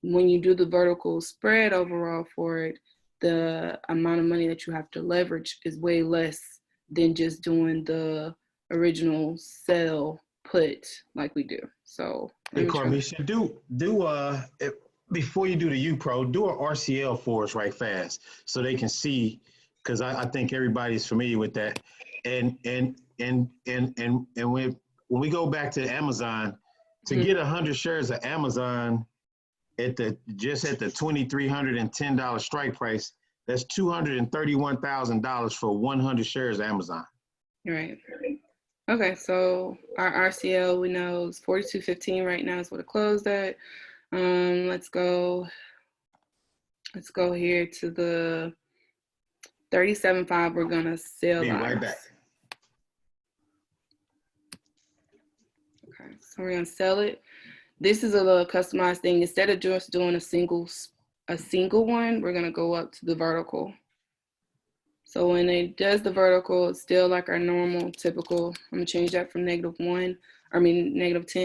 When you do the vertical spread overall for it, the amount of money that you have to leverage is way less than just doing the original sell put like we do. So Hey, Carmisha, before you do the UPRO, do an RCL for us right fast so they can see, because I think everybody's familiar with that. And when we go back to Amazon, to get 100 shares of Amazon at the $2,310 strike price, that's $231,000 for 100 shares of Amazon. Right. Okay, so our RCL we know is 42.15 right now is what it closed at. Let's go here to the 37.5. We're gonna sell. Be right back. Okay, so we're gonna sell it. This is a little customized thing. Instead of just doing a single one, we're gonna go up to the vertical. So when it does the vertical, it's still like our normal, typical. I'm gonna change that from -10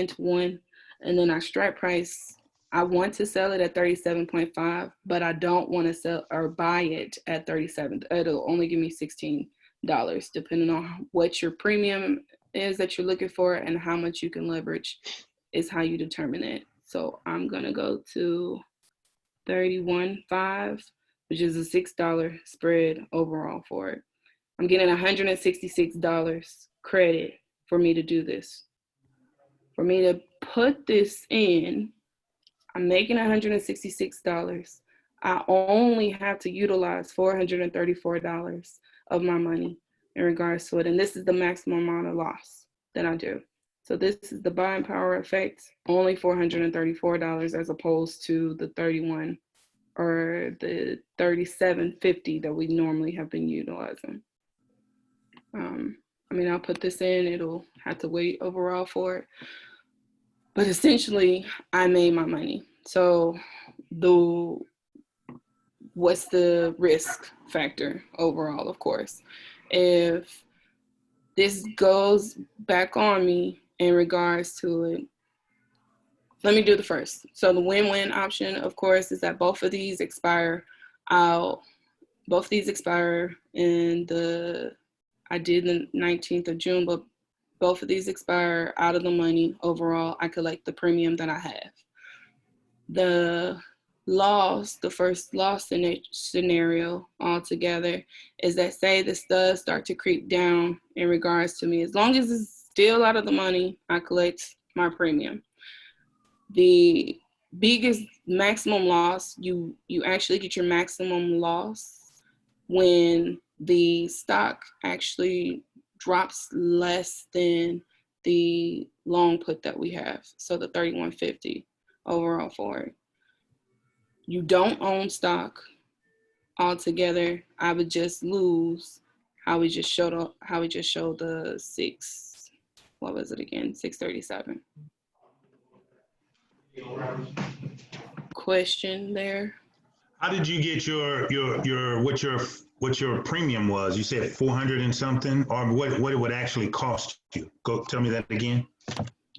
to 1. And then our strike price, I want to sell it at 37.5, but I don't want to sell or buy it at 37. It'll only give me $16, depending on what your premium is that you're looking for and how much you can leverage is how you determine it. So I'm gonna go to 31.5, which is a $6 spread overall for it. I'm getting $166 credit for me to do this. For me to put this in, I'm making $166. I only have to utilize $434 of my money in regards to it. And this is the maximum amount of loss that I do. So this is the buying power effect, only $434 as opposed to the 31 or the 37.50 that we normally have been utilizing. I'll put this in, it'll have to wait overall for it. But essentially, I made my money. So what's the risk factor overall, of course? If this goes back on me in regards to it, let me do the first. So the win-win option, of course, is that both of these expire out. Both of these expire I did the 19th of June, but both of these expire out of the money. Overall, I collect the premium that I have. The first loss scenario altogether is that, say this does start to creep down in regards to me. As long as it's still out of the money, I collect my premium. The biggest maximum loss, you actually get your maximum loss when the stock actually drops less than the long put that we have. So the 31.50 overall for it. You don't own stock altogether. I would just lose how we just showed the 637. Question there. How did you get what your premium was? You said 400 and something, or what it would actually cost you? Go tell me that again.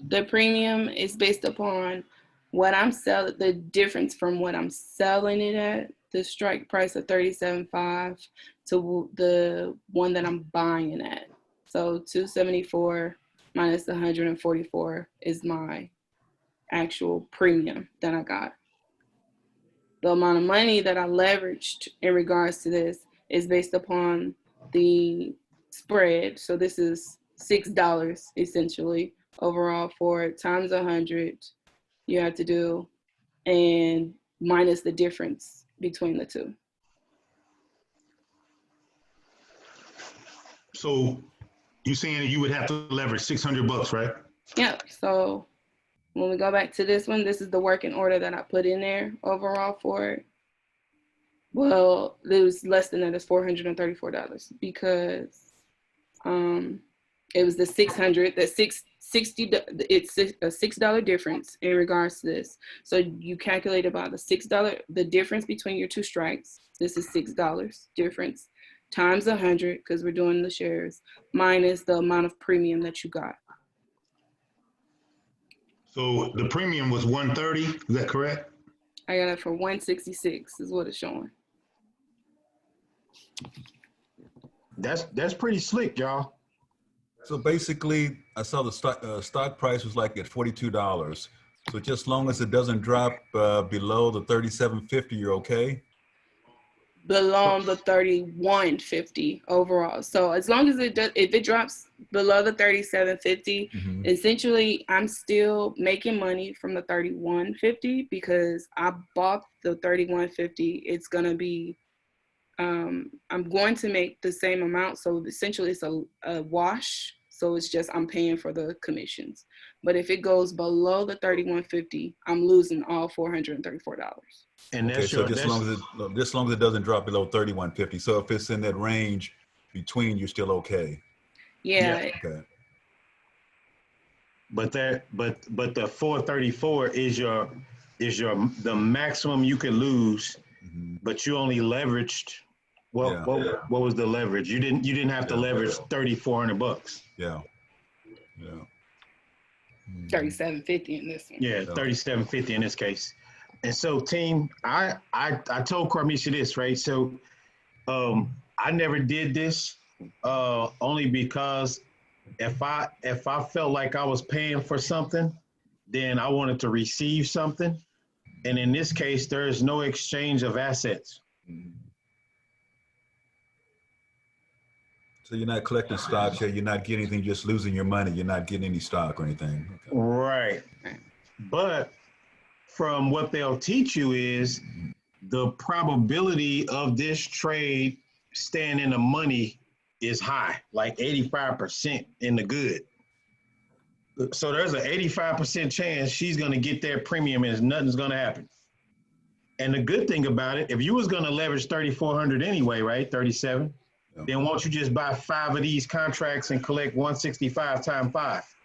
The premium is based upon what I'm selling, the difference from what I'm selling it at, the strike price of 37.5 to the one that I'm buying it at. So 274 minus the 144 is my actual premium that I got. The amount of money that I leveraged in regards to this is based upon the spread. So this is $6 essentially overall for it times 100 you have to do, and minus the difference between the two. So you saying you would have to leverage $600, right? Yep. So when we go back to this one, this is the working order that I put in there overall for it. Well, it was less than that. It's $434 because it was the 600, the 660. It's a $6 difference in regards to this. So you calculate about the $6, the difference between your two strikes. This is $6 difference times 100 because we're doing the shares minus the amount of premium that you got. So the premium was 130. Is that correct? I got it for 166 is what it's showing. That's pretty slick, y'all. So basically, I saw the stock price was like at $42. So just as long as it doesn't drop below the 37.50, you're okay. Below the 31.50 overall. So as long as it does, if it drops below the 37.50, essentially I'm still making money from the 31.50 because I bought the 31.50. It's gonna be, I'm going to make the same amount. So essentially it's a wash. So it's just I'm paying for the commissions. But if it goes below the 31.50, I'm losing all $434. And Okay, so just as long as it doesn't drop below 31.50. So if it's in that range between, you're still okay. Yeah. Okay. But the 434 is the maximum you could lose, but you only leveraged. What was the leverage? You didn't have to leverage $3,400. Yeah. 37.50 in this one. Yeah, 37.50 in this case. And so, team, I told Carmisha this, right? So, I never did this only because if I felt like I was paying for something, then I wanted to receive something. And in this case, there is no exchange of assets. So you're not collecting stocks here. You're not getting anything, just losing your money. You're not getting any stock or anything. Okay. Right. But from what they'll teach you is the probability of this trade staying in the money is high, like 85% in the good. So there's an 85% chance she's going to get that premium and nothing's going to happen. And the good thing about it, if you was going to leverage 3,400 anyway, right, 37, then won't you just buy 5 of these contracts and collect 165 times 5?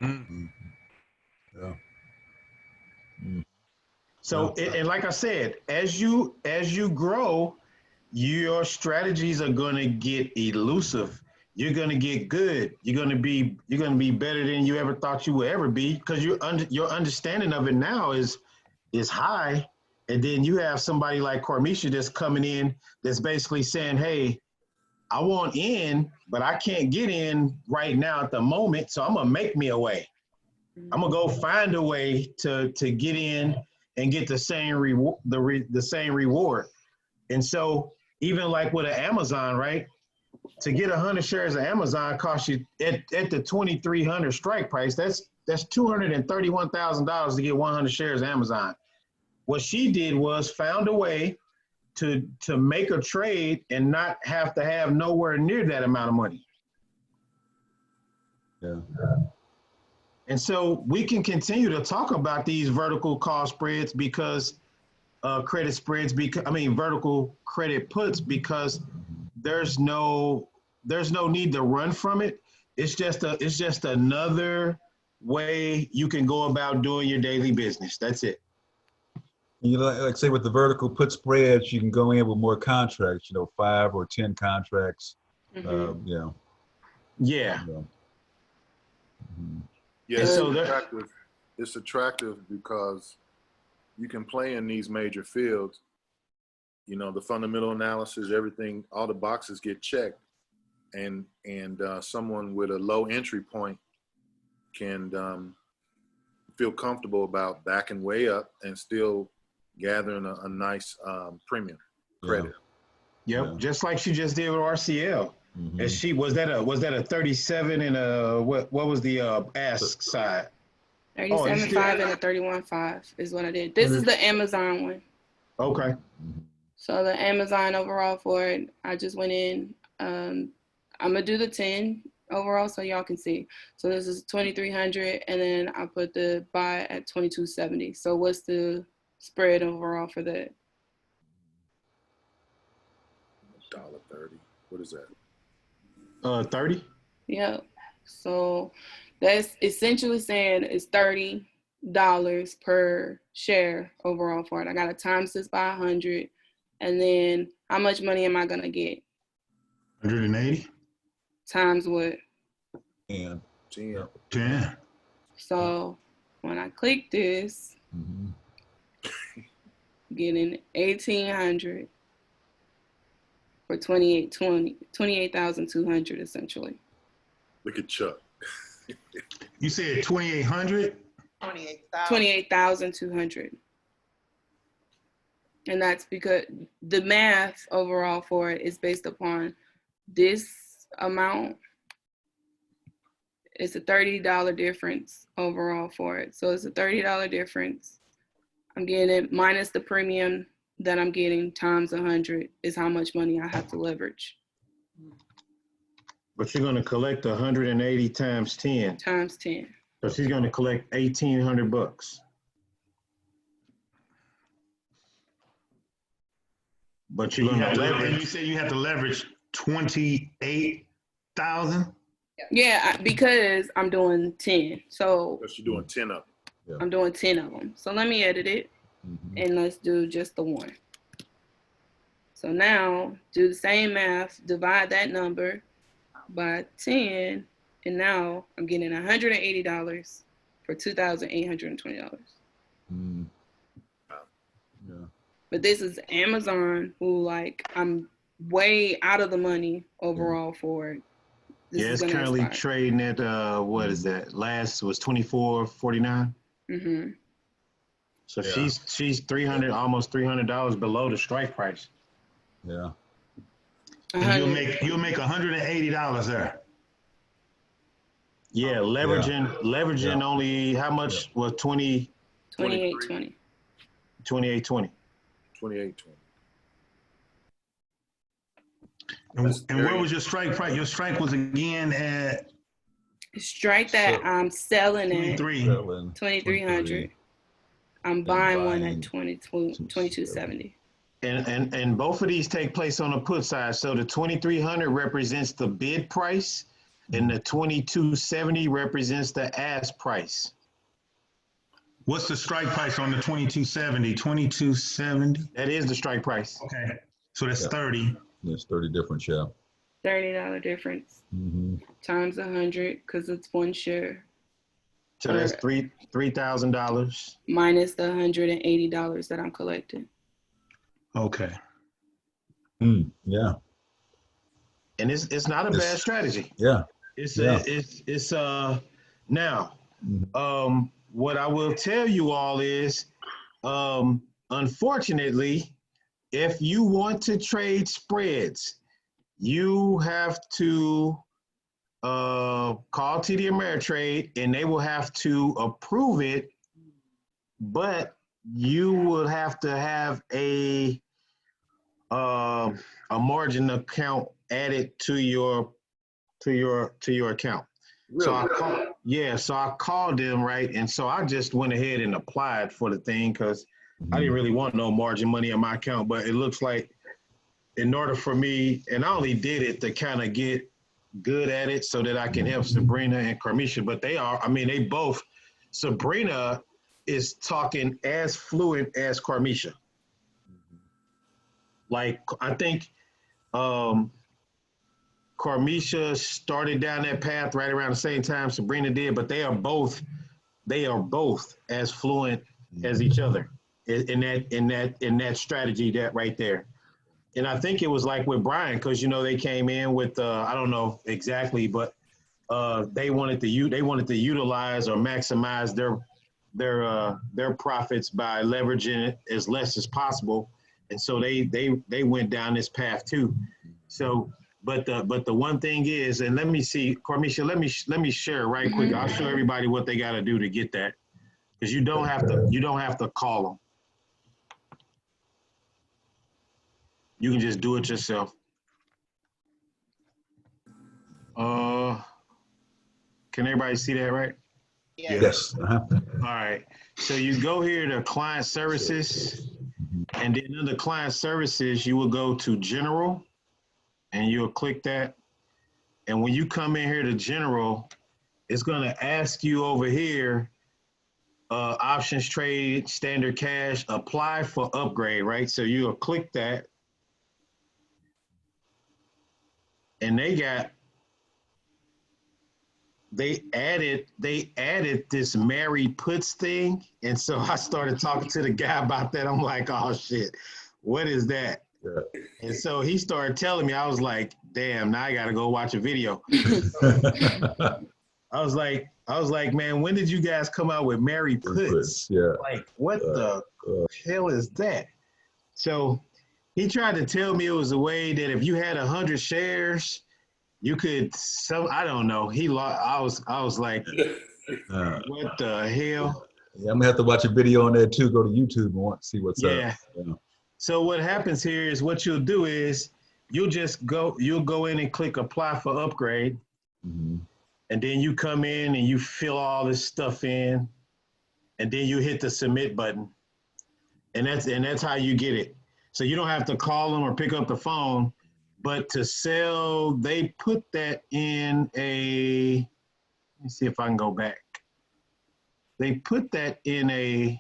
Yeah. So, and like I said, as you grow, your strategies are going to get elusive. You're going to get good. You're going to be better than you ever thought you would ever be because your understanding of it now is high. And then you have somebody like Carmisha that's coming in that's basically saying, hey, I want in, but I can't get in right now at the moment. So I'm going to make me a way. I'm going to go find a way to get in and get the same reward. And so even like with an Amazon, right? To get 100 shares of Amazon costs you at the 2,300 strike price. That's $231,000 to get 100 shares of Amazon. What she did was found a way to make a trade and not have to have nowhere near that amount of money. Yeah. And so we can continue to talk about these vertical call spreads because credit spreads, vertical credit puts, because there's no need to run from it. It's just another way you can go about doing your daily business. That's it. You know, like say with the vertical put spreads, you can go in with more contracts, 5 or 10 contracts. Yeah. Yeah, And so it's attractive because you can play in these major fields you know, the fundamental analysis, everything, all the boxes get checked, and someone with a low entry point can feel comfortable about backing way up and still gathering a nice premium credit. Yep, Yeah. just like she just did with RCL. And she was that a 37 and a what was the ask side? 37.5 and a 31.5 is what I did. This is the Amazon one. Okay. So the Amazon overall for it, I just went in. I'm gonna do the 10 overall so y'all can see. So this is 2,300, and then I put the buy at 2,270. So what's the spread overall for that? $1.30. What is that? 30. Yep. So that's essentially saying it's $30 per share overall for it. I got to times this by 100, and then how much money am I gonna get? 180. Times what? And 10. 10. So when I click this, getting 1,800 for 28,200 essentially. Look at Chuck. You said 2,800. 28,200. And that's because the math overall for it is based upon this amount. It's a $30 difference overall for it. So it's a $30 difference. I'm getting it minus the premium that I'm getting times 100 is how much money I have to leverage. But you're going to collect 180 times 10. Times 10. So she's going to collect $1,800. But you're going to And leverage. you said you have to leverage 28,000. Yeah, because I'm doing 10. So Because you're doing 10 of them. I'm doing 10 of them. So let me edit it and let's do just the one. So now do the same math, divide that number by 10, and now I'm getting $180 for $2,820. Yeah. But this is Amazon, who like I'm way out of the money overall for it. This Yeah, is it's gonna currently expire. trading at what is that? Last was 24.49. So she's $300, almost $300 below the strike price. Yeah. And you'll make $180 there. Yeah, leveraging only how much was 28.20. 28.20. 28.20. And where was your strike price? Your strike was again at Strike that I'm selling at 2,300. I'm buying one at 2270. And both of these take place on the put side. So the 2,300 represents the bid price, and the 2,270 represents the ask price. What's the strike price on the 2270? 2270. That is the strike price. Okay, so that's 30. There's 30 different, yeah. $30 difference times 100 because it's one share. So that's $3,000 minus the $180 that I'm collecting. Okay. Yeah. And it's not a bad strategy. Yeah. It's now what I will tell you all is unfortunately, if you want to trade spreads, you have to call TD Ameritrade and they will have to approve it, but you will have to have a margin account added to your account. Really? So I called them, right? And so I just went ahead and applied for the thing because I didn't really want no margin money in my account, but it looks like in order for me, and I only did it to kind of get good at it so that I can help Sabrina and Carmisha, but they both, Sabrina is talking as fluent as Carmisha. Like, I think Carmisha started down that path right around the same time Sabrina did, but they are both as fluent as each other in that strategy that right there. and I think it was like with Brian, because you know they came in with I don't know exactly, but they wanted to utilize or maximize their profits by leveraging it as less as possible, and so they went down this path too. So, but the one thing is, and let me see, Cormisha, let me share right quick. I'll show everybody what they got to do to get that, because you don't have to call them. You can just do it yourself. Can everybody see that, right? Yes. All right. So you go here to client services, and then under client services, you will go to general, and you'll click that. And when you come in here to general, it's going to ask you over here, options trade, standard cash, apply for upgrade, right? So you'll click that. And they added this married puts thing. And so I started talking to the guy about that. I'm like, oh shit, what is that? Yeah. And so he started telling me, I was like, damn, now I gotta go watch a video. I was like, man, when did you guys come out with married puts? Yeah. Like, what the hell is that? So he tried to tell me it was a way that if you had 100 shares, you could I don't know. I was like, what the hell? Yeah, I'm gonna have to watch a video on that too. Go to YouTube and want to see what's up. Yeah. So what happens here is what you'll do is you'll go in and click apply for upgrade. Mm-hmm. And then you come in and you fill all this stuff in, and then you hit the submit button. And that's how you get it. So you don't have to call them or pick up the phone. But to sell, they put that in let me see if I can go back. They put that in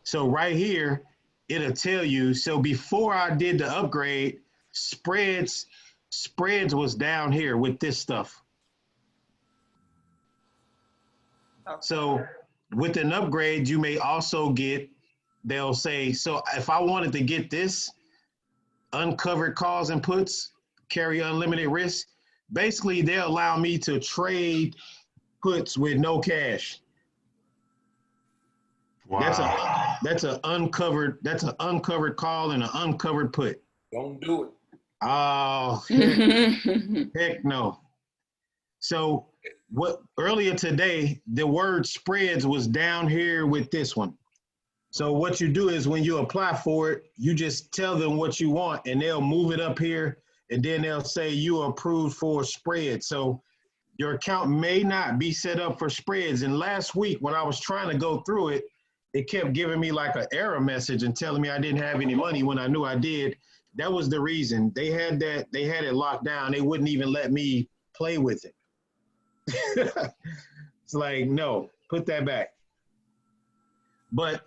so right here, it'll tell you, so before I did the upgrade, spreads was down here with this stuff. So with an upgrade, you may also get, they'll say, so if I wanted to get this uncovered calls and puts, carry unlimited risk, basically they'll allow me to trade puts with no cash. Wow. That's an uncovered call and an uncovered put. Don't do it. Oh, heck no. So earlier today, the word spreads was down here with this one. So what you do is when you apply for it, you just tell them what you want and they'll move it up here and then they'll say you are approved for spread. So your account may not be set up for spreads. And last week when I was trying to go through it, it kept giving me like an error message and telling me I didn't have any money when I knew I did. That was the reason. They had it locked down. They wouldn't even let me play with it. It's like, no, put that back. But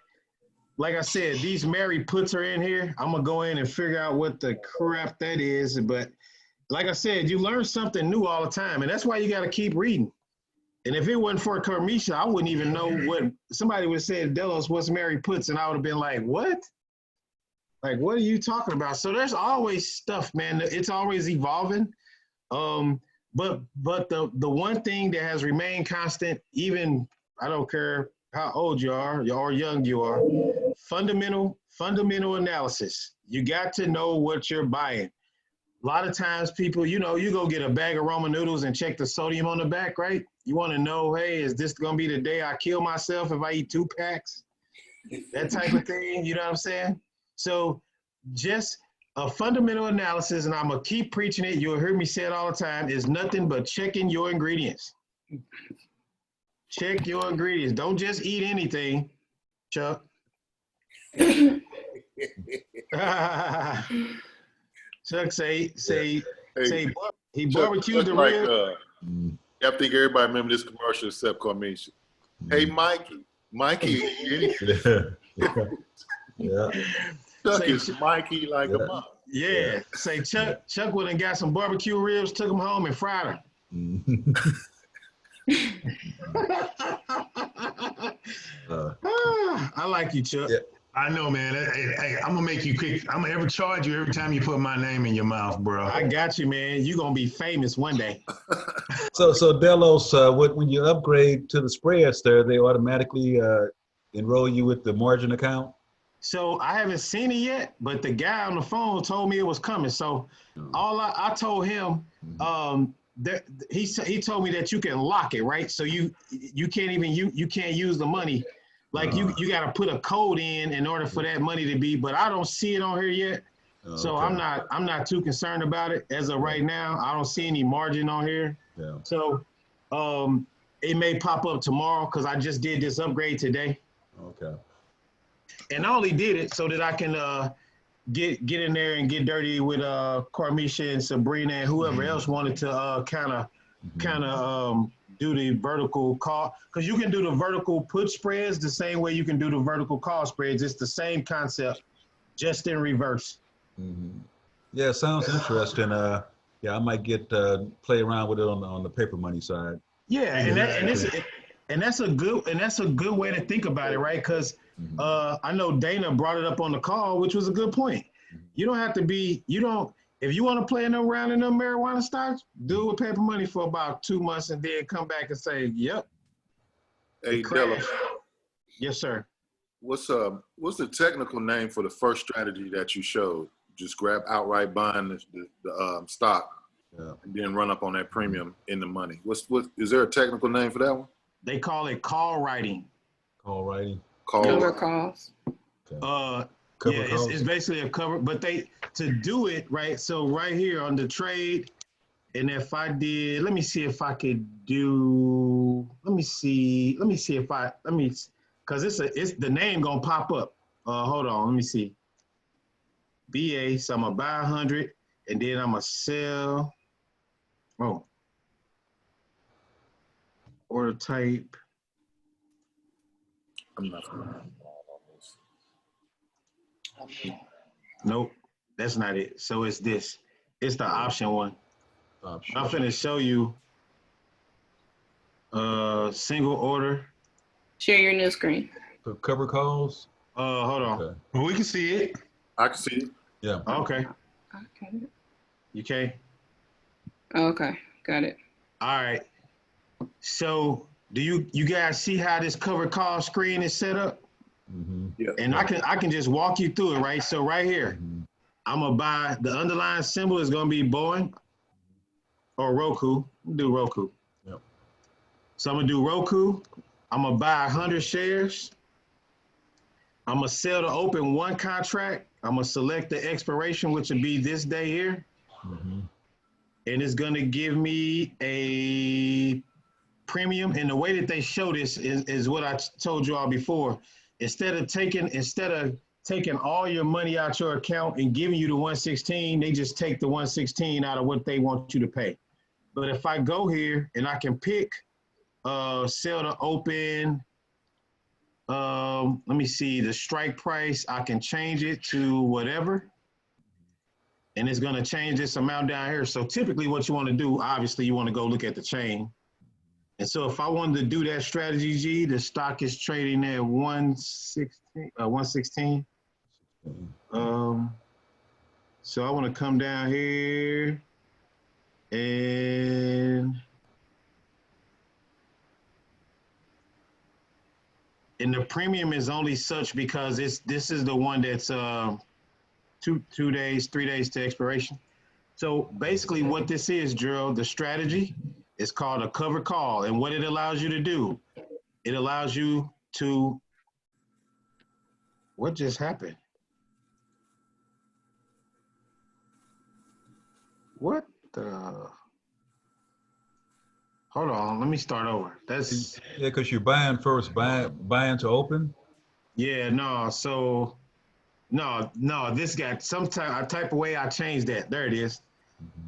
like I said, these married puts are in here. I'm gonna go in and figure out what the crap that is. But like I said, you learn something new all the time. And that's why you gotta keep reading. And if it wasn't for Kermisha, I wouldn't even know what, somebody would have said, Delos, what's married puts? And I would have been like, what? Like, what are you talking about? So there's always stuff, man. It's always evolving. But the one thing that has remained constant, even, I don't care how old you are or young you are, fundamental analysis. You got to know what you're buying. A lot of times people, you go get a bag of ramen noodles and check the sodium on the back, right? You want to know, hey, is this going to be the day I kill myself if I eat 2 packs? That type of thing, you know what I'm saying? So just a fundamental analysis, and I'm going to keep preaching it. You'll hear me say it all the time, is nothing but checking your ingredients. Check your ingredients. Don't just eat anything, Chuck. Chuck say he barbecued the rib. I think everybody remember this commercial except Cormisha. Hey, Mikey. Yeah. Chuck is Mikey like a mom. Yeah. Say Chuck went and got some barbecue ribs, took them home and fried them. I like you, Chuck. I know, man. Hey, I'm gonna make you quick. I'm gonna ever charge you every time you put my name in your mouth, bro. I got you, man. You gonna be famous one day. So Delos, when you upgrade to the spreads there, they automatically enroll you with the margin account? So I haven't seen it yet, but the guy on the phone told me it was coming. So all I told him, that he told me that you can lock it, right? So you can't even you can't use the money. Like you got to put a code in order for that money to be. But I don't see it on here yet, so Okay. I'm not too concerned about it as of right now. I don't see any margin on here. Yeah. So it may pop up tomorrow because I just did this upgrade today. Okay. And I only did it so that I can get in there and get dirty with Carmisha and Sabrina and whoever else wanted to kind of do the vertical call, because you can do the vertical put spreads the same way you can do the vertical call spreads. It's the same concept, just in reverse. Mm-hmm. Yeah, sounds interesting. Yeah, I might get play around with it on the paper money side. Yeah, and that's a good way to think about it, right? Because I know Dana brought it up on the call, which was a good point. You don't have to be, if you want to play another round in them marijuana stocks, do it with paper money for about 2 months and then come back and say, yep. Hey, Della, Yes, sir. what's the technical name for the first strategy that you showed? Just grab outright buying the stock, Yeah. and then run up on that premium in the money. What is there a technical name for that one? They call it call writing. Call writing. Cover calls. Okay. Yeah, Cover calls. it's basically a cover, but to do it, right? So right here on the trade, and if I did, let me see if I could do, because it's the name gonna pop up. Hold on, let me see. BA, so I'm gonna buy 100, and then I'm gonna sell. Oh, order type. I'm not familiar. Nope, that's not it. So it's this. It's the option one. Option. I'm finna show you single order. Share your new screen. For cover calls. Hold on. Okay. Well, we can see it. I can see it. Yeah. Okay. Okay. You can. Okay, got it. All right. So do you guys see how this cover call screen is set up? Mm-hmm. Yeah. And I can just walk you through it, right? So right here, Mm-hmm. I'm gonna buy the underlying symbol is gonna be Boeing or Roku. Do Roku. Yep. So I'm gonna do Roku. I'm gonna buy 100 shares. I'm gonna sell to open one contract. I'm gonna select the expiration, which would be this day here. Mm-hmm. And it's gonna give me a premium. And the way that they show this is what I told you all before. Instead of taking all your money out your account and giving you the 116, they just take the 116 out of what they want you to pay. But if I go here and I can pick sell to open, let me see the strike price, I can change it to whatever. And it's gonna change this amount down here. So typically what you wanna do, obviously you wanna go look at the chain. And so if I wanted to do that strategy, G, the stock is trading at 116. So I want to come down here and the premium is only such because this is the one that's 3 days to expiration. So basically what this is, Gerald, the strategy is called a cover call. And what it allows you to do, it allows you to, what just happened? What the? Hold on, let me start over. That's Yeah, because you're buying first, buying to open. yeah, no. So no, this got some type of way I changed that. There it is.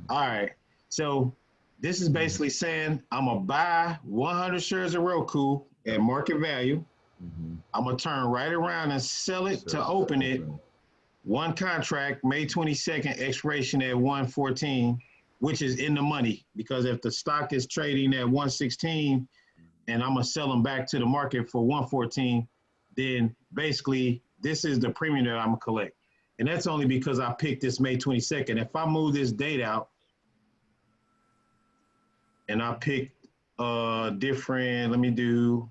All right. So this is basically saying I'm gonna buy 100 shares of Roku at market value. Mm-hmm. I'm gonna turn right around and sell it to open it. One contract, May 22nd, expiration at 114, which is in the money, because if the stock is trading at 116 and I'm gonna sell them back to the market for 114, then basically this is the premium that I'm gonna collect. And that's only because I picked this May 22nd. If I move this date out and I pick different, let me do,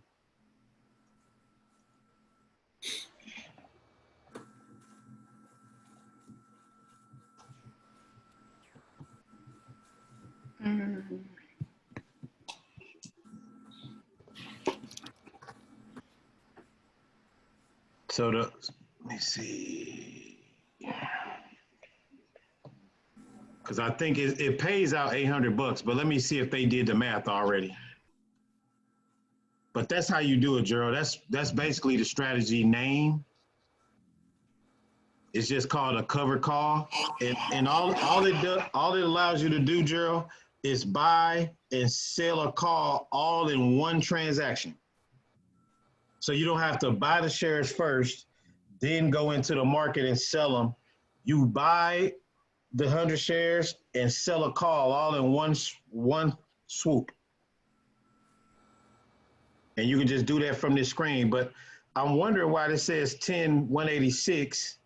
so let me see. Because I think it pays out $800, but let me see if they did the math already. But that's how you do it, Gerald. That's basically the strategy name. It's just called a cover call, and all it allows you to do, Gerald, is buy and sell a call all in one transaction. So you don't have to buy the shares first, then go into the market and sell them. You buy the 100 shares and sell a call all in one swoop. And you can just do that from this screen. But I'm wondering why this says 10,186.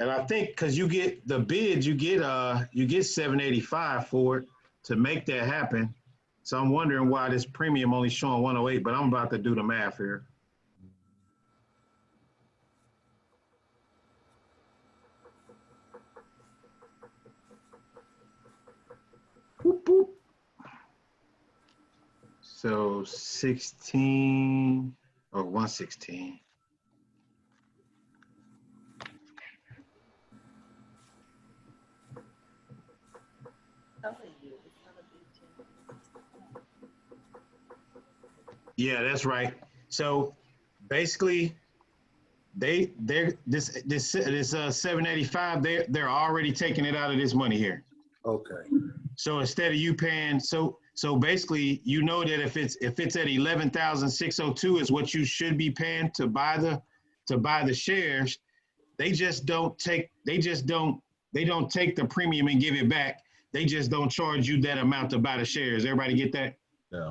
And I think because you get the bids, you get 785 for it to make that happen. So I'm wondering why this premium only showing 108, but I'm about to do the math here. Boop, boop. So 16 or 116. Yeah, that's right. So basically, this 785, they're already taking it out of this money here. Okay. So instead of you paying, so basically, you know that if it's at 11,602 is what you should be paying to buy the shares. They don't take the premium and give it back. They just don't charge you that amount to buy the shares. Everybody get that? Yeah.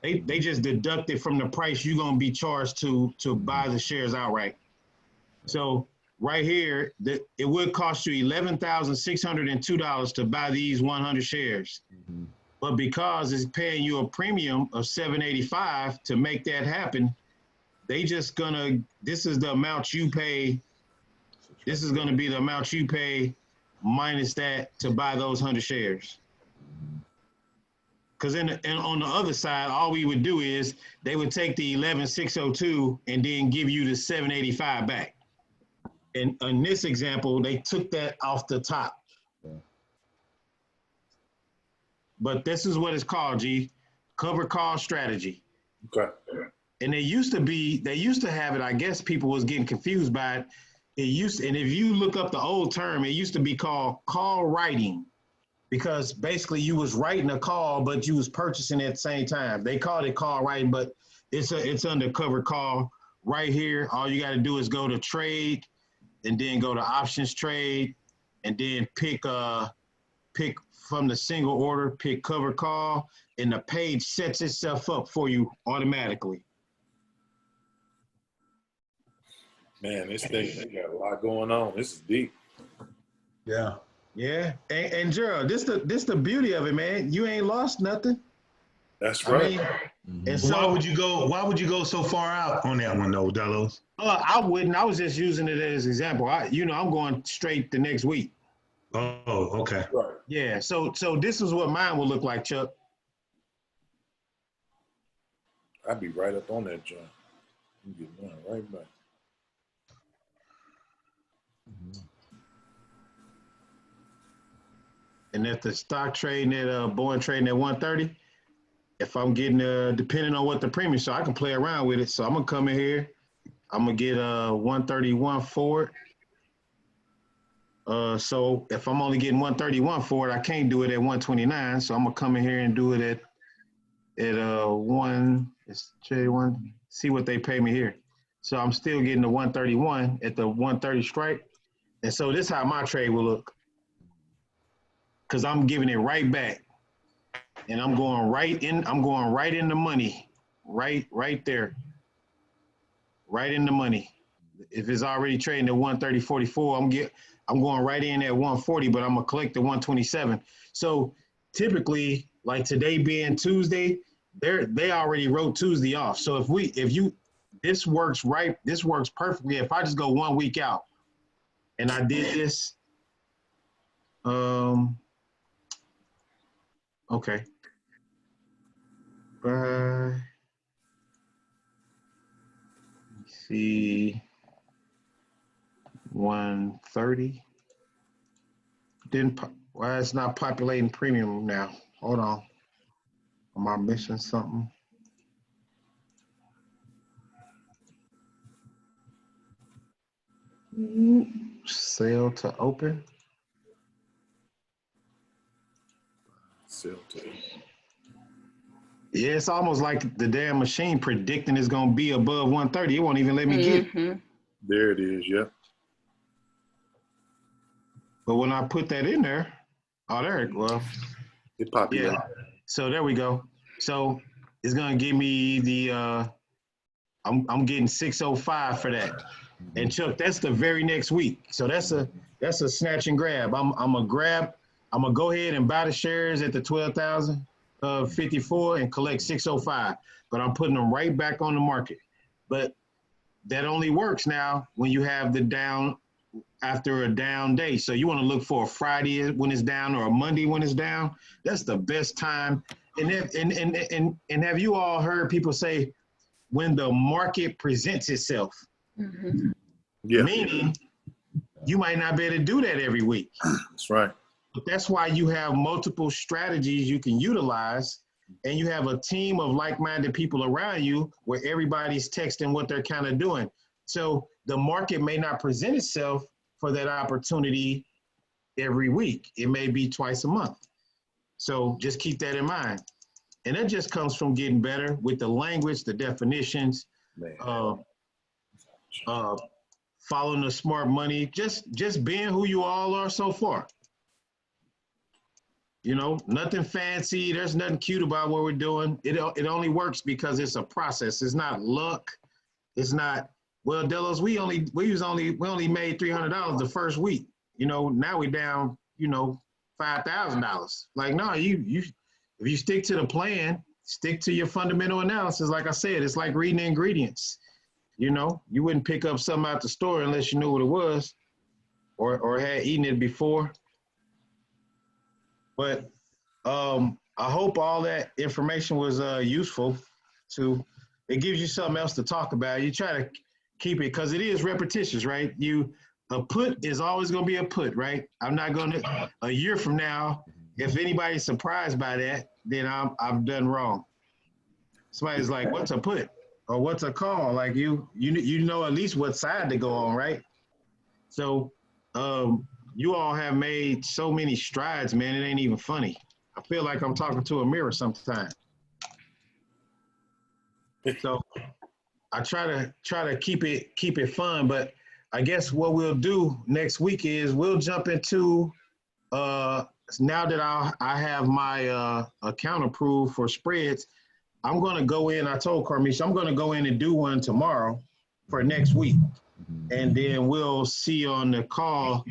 They just deduct it from the price you're gonna be charged to buy the shares outright. So right here, it would cost you $11,602 to buy these 100 shares. Mm-hmm. But because it's paying you a premium of $785 to make that happen, this is the amount you pay. This is gonna be the amount you pay minus that to buy those 100 shares. Because on the other side, all we would do is they would take the 11,602 and then give you the 785 back. And in this example, they took that off the top. Yeah. But this is what it's called, G, cover call strategy. Okay. And they used to have it, I guess people was getting confused by it. And if you look up the old term, it used to be called call writing. Because basically you was writing a call, but you was purchasing at the same time. They called it call writing, but it's under cover call right here. All you got to do is go to trade and then go to options trade and then pick from the single order, pick cover call, and the page sets itself up for you automatically. Man, this thing got a lot going on. This is deep. Yeah. Yeah, and Gerald, this the beauty of it, man. You ain't lost nothing. That's right. And so why would you go so far out on that one though, Delos? I wouldn't. I was just using it as an example. I'm going straight the next week. Oh, okay. Right. Yeah. So this is what mine will look like, Chuck. I'd be right up on that joint. You get mine right back. And if the stock trading at Boeing trading at 130, if I'm getting depending on what the premium, so I can play around with it. So I'm gonna come in here. I'm gonna get 131 for it. So if I'm only getting 131 for it, I can't do it at 129. So I'm gonna come in here and do it at it's J1. See what they pay me here. So I'm still getting the 131 at the 130 strike. And so this is how my trade will look. Cause I'm giving it right back. And I'm going right in the money. Right there. Right in the money. If it's already trading at 130.44, I'm going right in at 140, but I'm gonna collect the 127. So typically, like today being Tuesday, they already wrote Tuesday off. So this works perfectly. If I just go 1 week out and I did this, okay. Let's see, 130. Why it's not populating premium now? Hold on. Am I missing something? Sale to open. Sell to. Yeah, it's almost like the damn machine predicting it's gonna be above 130. It won't even let me get it. There it is, yeah. But when I put that in there, It populated. yeah. So there we go. So it's gonna give me the I'm getting 605 for that. And Chuck, that's the very next week. So that's a snatch and grab. I'm gonna go ahead and buy the shares at the 12,054 and collect 605. But I'm putting them right back on the market. But that only works now when you have the down after a down day. So you want to look for a Friday when it's down or a Monday when it's down. That's the best time. And have you all heard people say when the market presents itself? Yeah. Meaning you might not be able to do that every week. That's right. But that's why you have multiple strategies you can utilize, and you have a team of like-minded people around you where everybody's texting what they're kind of doing. So the market may not present itself for that opportunity every week. It may be twice a month. So just keep that in mind. And that just comes from getting better with the language, the definitions, following the smart money, just being who you all are so far. You know, nothing fancy. There's nothing cute about what we're doing. It only works because it's a process. It's not luck. It's not, well, Delos, we only made $300 the first week. You know, now we're down, $5,000. Like, no, if you stick to the plan, stick to your fundamental analysis. Like I said, it's like reading the ingredients. You know, you wouldn't pick up something out the store unless you knew what it was or had eaten it before. But I hope all that information was useful. It gives you something else to talk about. You try to keep it because it is repetitious, right? A put is always going to be a put, right? I'm not going to, a year from now, if anybody's surprised by that, then I've done wrong. Somebody's like, what's a put? Or what's a call? Like you know at least what side to go on, right? So you all have made so many strides, man. It ain't even funny. I feel like I'm talking to a mirror sometimes. So I try to keep it fun, but I guess what we'll do next week is we'll jump into now that I have my account approved for spreads. I'm going to go in. I told Carmisha I'm going to go in and do one tomorrow for next week, and then we'll see on the call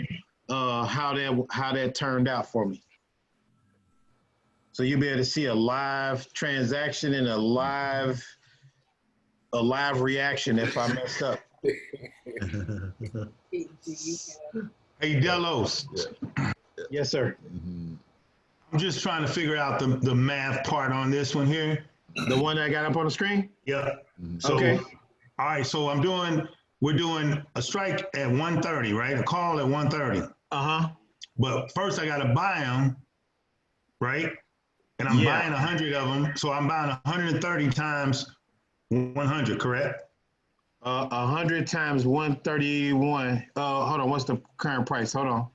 how that turned out for me. So you'll be able to see a live transaction and a live reaction if I mess up. Hey, Delos. Yes, sir. I'm just trying to figure out the math part on this one here. The one that I got up on the screen? Yeah. So, okay. All right. So we're doing a strike at 130, right? A call at 130. Uh-huh. But first I got to buy them, right? And I'm buying 100 of them. So I'm buying 130 times 100, correct? 100 times 131. Hold on. What's the current price? Hold on.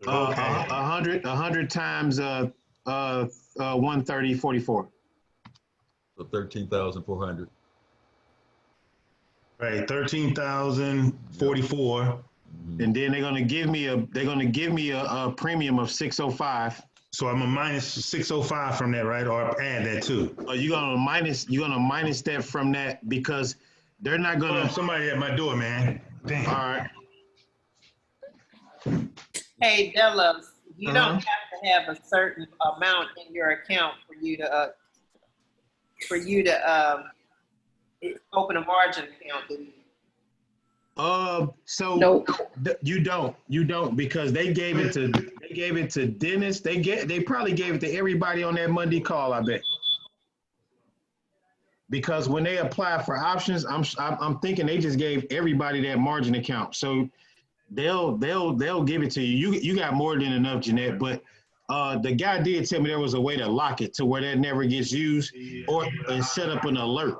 Okay. 100 times 130.44. So 13,400. Right, 13,044. And then they're gonna give me a premium of 605. So I'm a minus 605 from that, right? Or add that too. You're gonna minus that from that because they're not gonna. Somebody at my door, man. Damn. All right. Hey, Delos, you don't Uh-huh. have to have a certain amount in your account for you to open a margin account, do you? So Nope. you don't because they gave it to Dennis. They probably gave it to everybody on that Monday call, I bet. Because when they apply for options, I'm thinking they just gave everybody that margin account. So they'll give it to you. You got more than enough, Jeanette. But the guy did tell me there was a way to lock it to where that never gets used, and set up an alert.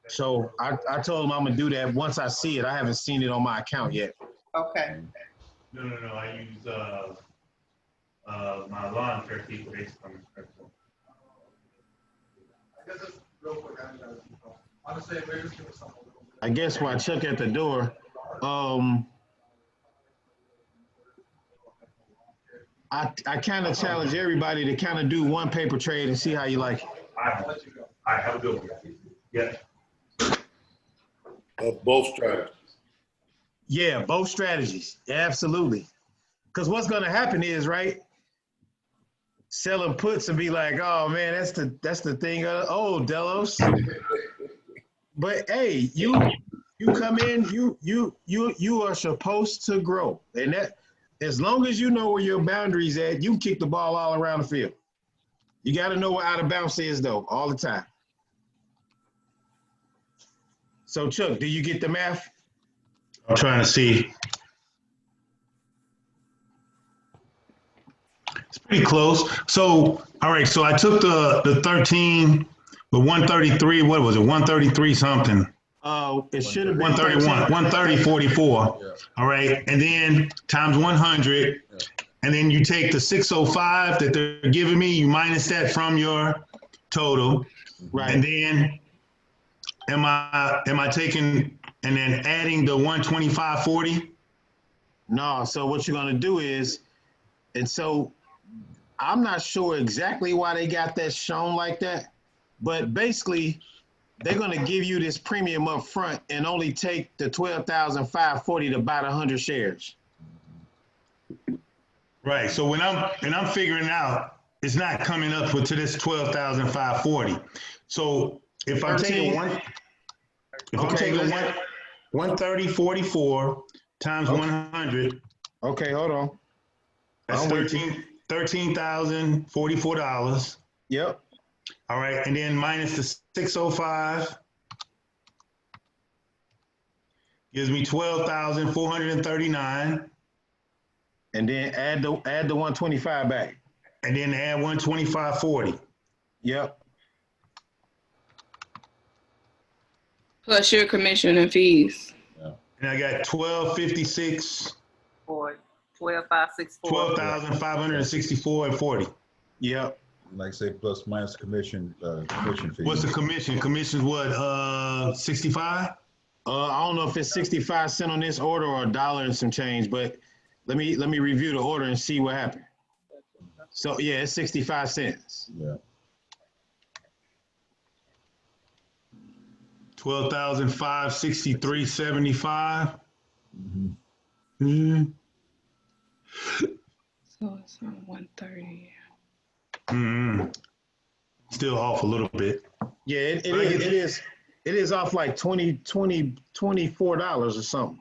So I told him I'm gonna do that once I see it. I haven't seen it on my account yet. Okay. No. I use my lawn care people. I guess while Chuck at the door, I kind of challenge everybody to kind of do one paper trade and see how you like it. I have a good one. Yeah. Of both strategies. Yeah, both strategies. Absolutely. Because what's going to happen is, right, selling puts and be like, oh man, that's the thing. Oh, Delos. But hey, you come in, you are supposed to grow, and that as long as you know where your boundaries at, you can kick the ball all around the field. You got to know where out of bounds is though, all the time. So Chuck, do you get the math? I'm trying to see. It's pretty close. So, all right. So I took the 13, the 133. What was it? 133 something. It should have been 131, 130.44. Yeah. All right. And then times 100. Yeah. And then you take the 605 that they're giving me, you minus that from your total. Right. And then am I taking and then adding the 125.40? No, so what you're gonna do is, and so I'm not sure exactly why they got that shown like that, but basically they're gonna give you this premium up front and only take the 12,540 to buy the 100 shares. Right. So when I'm figuring out, it's not coming up to this 12,540. So if I'm taking I'm taking 130.44 times 100. Okay, hold on. That's $13,044. Yep. All right, and then minus the 605 gives me 12,439. And then add the 125 back. And then add 125.40. Yep. Plus your commission and fees. And I got 1256, Or 12,564. 12,564 and 40. Yep. Like say plus minus commission fee. What's the commission? Commission's what? 65? I don't know if it's 65 cents on this order or $1 and some change, but let me review the order and see what happened. So yeah, it's 65 cents. Yeah. 12,563.75. Mm-hmm. So it's on 130. Still off a little bit. Yeah, it is off like $24 or something.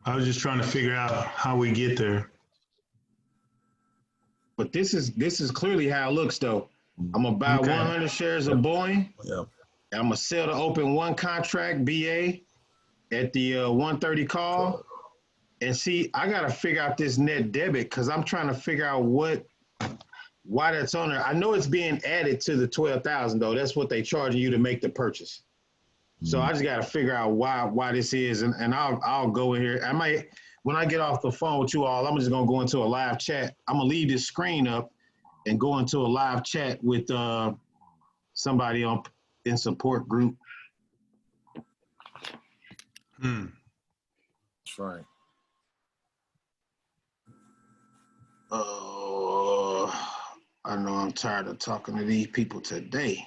I was just trying to figure out how we get there. But this is clearly how it looks though. I'm gonna buy Okay. 100 shares of Boeing. Yeah. I'm gonna sell to open one contract BA at the 130 call. And see, I gotta figure out this net debit because I'm trying to figure out why that's on there. I know it's being added to the 12,000 though. That's what they charging you to make the purchase. So I just gotta figure out why this is, and I'll go in here. I might, when I get off the phone with you all, I'm just gonna go into a live chat. I'm gonna leave this screen up and go into a live chat with somebody in support group. That's right. Oh, I know I'm tired of talking to these people today.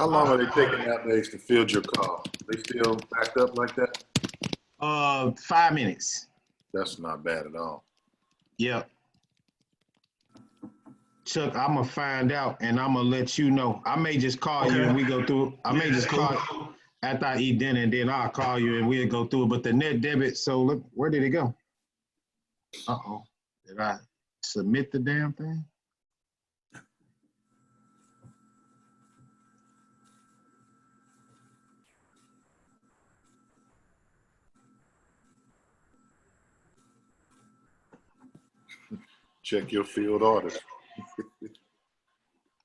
How long are they taking nowadays to field your call? They still backed up like that? 5 minutes. That's not bad at all. Yep. Chuck, I'm gonna find out and I'm gonna let you know. I may just call you and we go through. I may just call after I eat dinner and then I'll call you and we'll go through it. But the net debit, so look, where did it go? Uh-oh. Did I submit the damn thing? Check your field orders.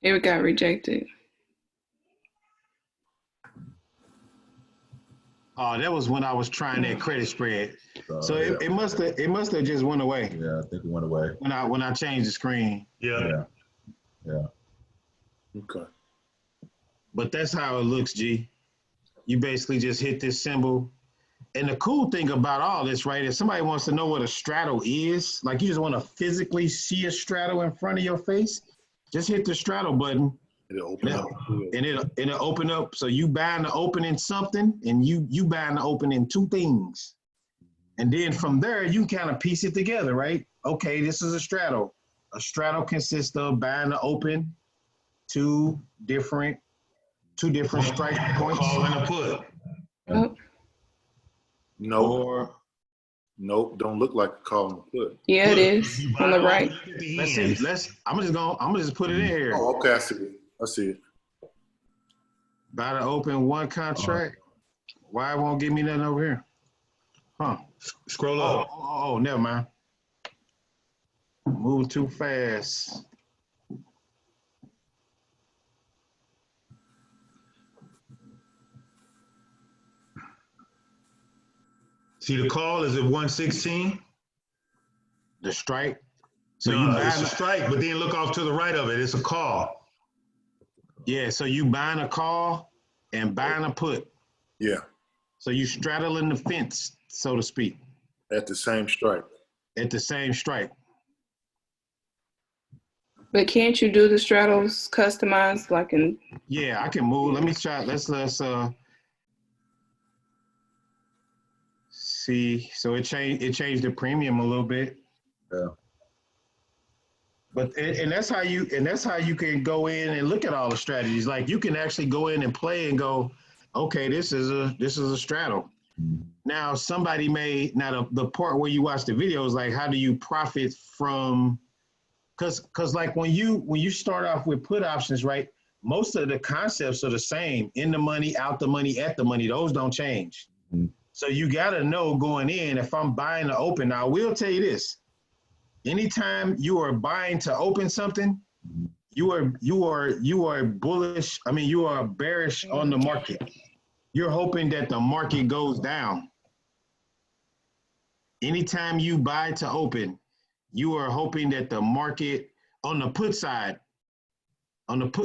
It got rejected. Oh, that was when I was trying that credit spread. So yeah. it must have just went away Yeah, I think it went away. when I changed the screen. Yeah. Okay. But that's how it looks, G. You basically just hit this symbol. And the cool thing about all this, right, if somebody wants to know what a straddle is, like you just want to physically see a straddle in front of your face, just hit the straddle button. It'll open up. And it'll open up. So you buying the opening something and you buying the opening two things. And then from there, you kind of piece it together, right? Okay, this is a straddle. A straddle consists of buying the open two different strike points. Call and a put. Oh, Nope. Or Nope. Don't look like a call and a put. yeah, it is on the right. let's see. I'm gonna just put it in here. Oh, okay. I see it. I see it. Buy the open one contract. Why it won't give me nothing over here? Huh. Scroll up. Oh, never mind. Moving too fast. See, the call is at 116. The strike. So So you it's buying a strike, but then look off to the right of it. It's a call. yeah, so you buying a call and buying a put. Yeah. So you straddling the fence, so to speak, At the same strike. at the same strike. But can't you do the straddles customized like in? Yeah, I can move. Let me try. Let's see. So it changed the premium a little bit. Yeah. But and that's how you can go in and look at all the strategies. Like you can actually go in and play and go, okay, this is a straddle. Now somebody may the part where you watch the video is like, how do you profit from? Because like when you start off with put options, right? Most of the concepts are the same: in the money, out the money, at the money. Those don't change. Mm-hmm. So you got to know going in, if I'm buying to open. Now I will tell you this: anytime you are buying to open something, you are bullish. I mean, you are bearish on the market. You're hoping that the market goes down. Anytime you buy to open, you are hoping that the market on the put side,